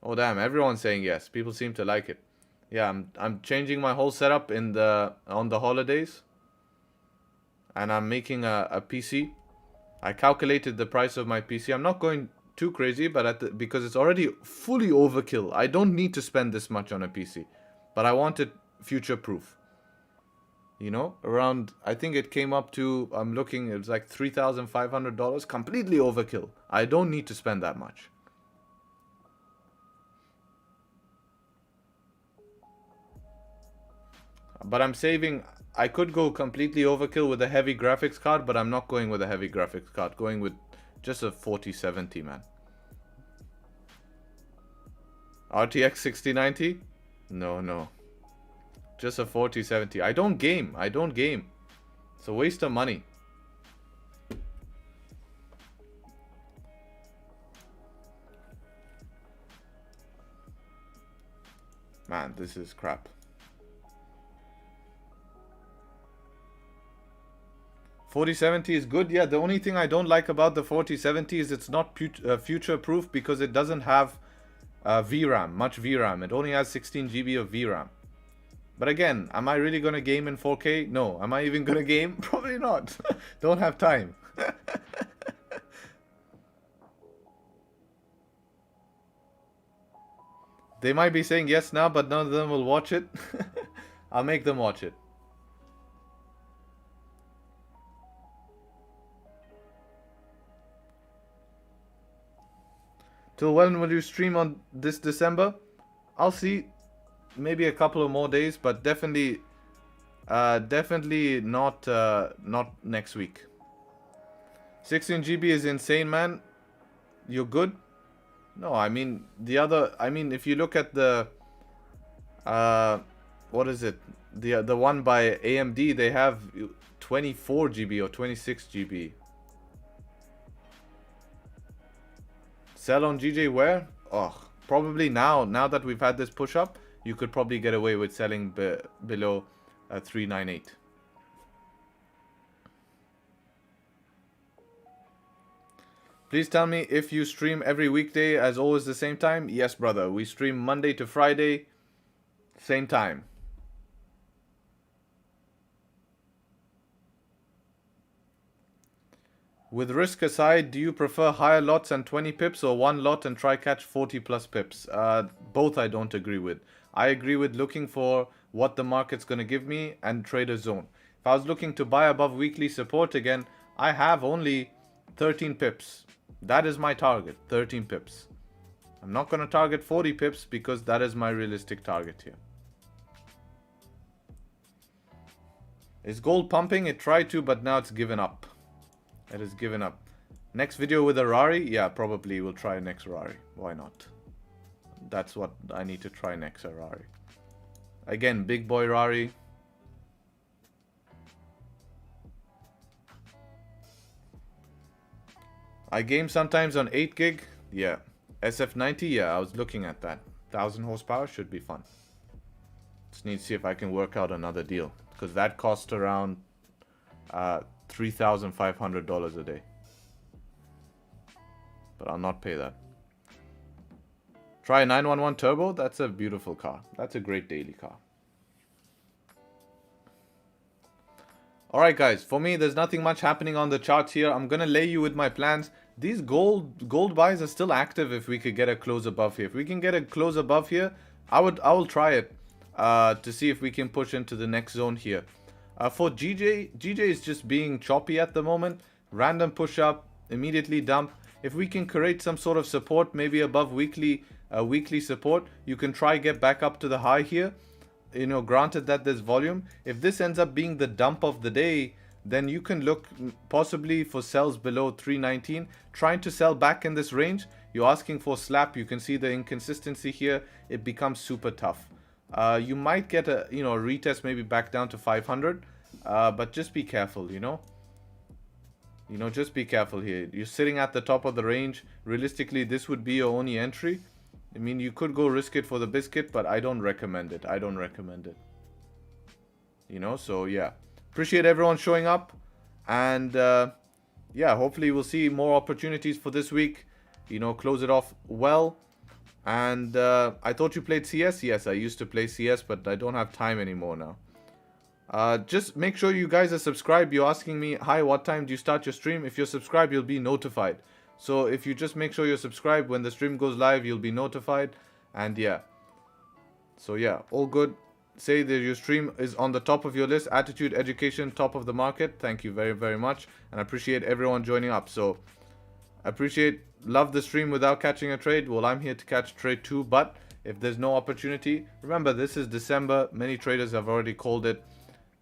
Oh damn, everyone's saying yes. People seem to like it. Yeah, I'm changing my whole setup on the holidays. And I'm making a PC. I calculated the price of my PC. I'm not going too crazy, but because it's already fully overkill. I don't need to spend this much on a PC. But I want it future proof. Around, I think it came up to, I'm looking, it was like $3,500. Completely overkill. I don't need to spend that much. But I'm saving. I could go completely overkill with a heavy graphics card, but I'm not going with a heavy graphics card. Going with just a 4070, man. RTX 6090? No. Just a 4070. I don't game. It's a waste of money. Man, this is crap. 4070 is good. Yeah, the only thing I don't like about the 4070 is it's not future proof because it doesn't have VRAM, much VRAM. It only has 16 GB of VRAM. But again, am I really going to game in 4K? No. Am I even going to game? Probably not. Don't have time. They might be saying yes now, but none of them will watch it. I'll make them watch it. Till when will you stream on this December? I'll see. Maybe a couple of more days, but definitely not next week. 16 GB is insane, man. You're good? No, I mean if you look at the what is it? The one by AMD, they have 24 GB or 26 GB. Sell on GJ where? Oh, probably now that we've had this push up, you could probably get away with selling below 398. Please tell me if you stream every weekday as always the same time. Yes, brother. We stream Monday to Friday, same time. With risk aside, do you prefer higher lots and 20 pips or one lot and try catch 40 plus pips? Both I don't agree with. I agree with looking for what the market's going to give me and trade a zone. If I was looking to buy above weekly support again, I have only 13 pips. That is my target, 13 pips. I'm not going to target 40 pips because that is my realistic target here. Is gold pumping? It tried to, but now it's given up. It has given up. Next video with a Rari? Yeah, probably we'll try next Rari. Why not? That's what I need to try next, a Rari. Again, big boy Rari. I game sometimes on 8 gig. Yeah. SF90, yeah, I was looking at that. 1000 horsepower should be fun. Just need to see if I can work out another deal. Because that cost around $3,500 a day. But I'll not pay that. Try a 911 Turbo. That's a beautiful car. That's a great daily car. Alright guys, for me there's nothing much happening on the charts here. I'm gonna lay you with my plans. These gold buys are still active if we could get a close above here. If we can get a close above here, I will try it to see if we can push into the next zone here. For GJ is just being choppy at the moment. Random push up, immediately dump. If we can create some sort of support, maybe above weekly support, you can try get back up to the high here. you know, granted that there's volume, if this ends up being the dump of the day, then you can look possibly for sells below 319, trying to sell back in this range. You're asking for slap. You can see the inconsistency here. It becomes super tough. You might get a, you know, a retest maybe back down to 500, but just be careful, you know. Just be careful here. You're sitting at the top of the range. Realistically, this would be your only entry. I mean, you could go risk it for the biscuit, but I don't recommend it. I don't recommend it. You know, so yeah. Appreciate everyone showing up. And yeah, hopefully we'll see more opportunities for this week. You know, close it off well. And I thought you played CS. Yes, I used to play CS, but I don't have time anymore now. Just make sure you guys are subscribed. You're asking me, hi, what time do you start your stream? If you're subscribed, you'll be notified. So if you just make sure you're subscribed, when the stream goes live, you'll be notified. And yeah. So yeah, all good. Say that your stream is on the top of your list. Attitude, education, top of the market. Thank you very, very much. And I appreciate everyone joining up. So love the stream without catching a trade. Well, I'm here to catch a trade too. But if there's no opportunity, remember, this is December. Many traders have already called it.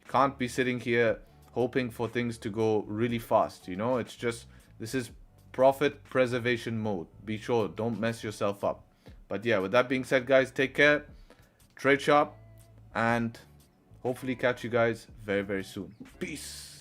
Can't be sitting here hoping for things to go really fast. You know, it's just, this is profit preservation mode. Be sure, don't mess yourself up. But yeah, with that being said, guys, take care. Trade sharp. And hopefully catch you guys very, very soon. Peace.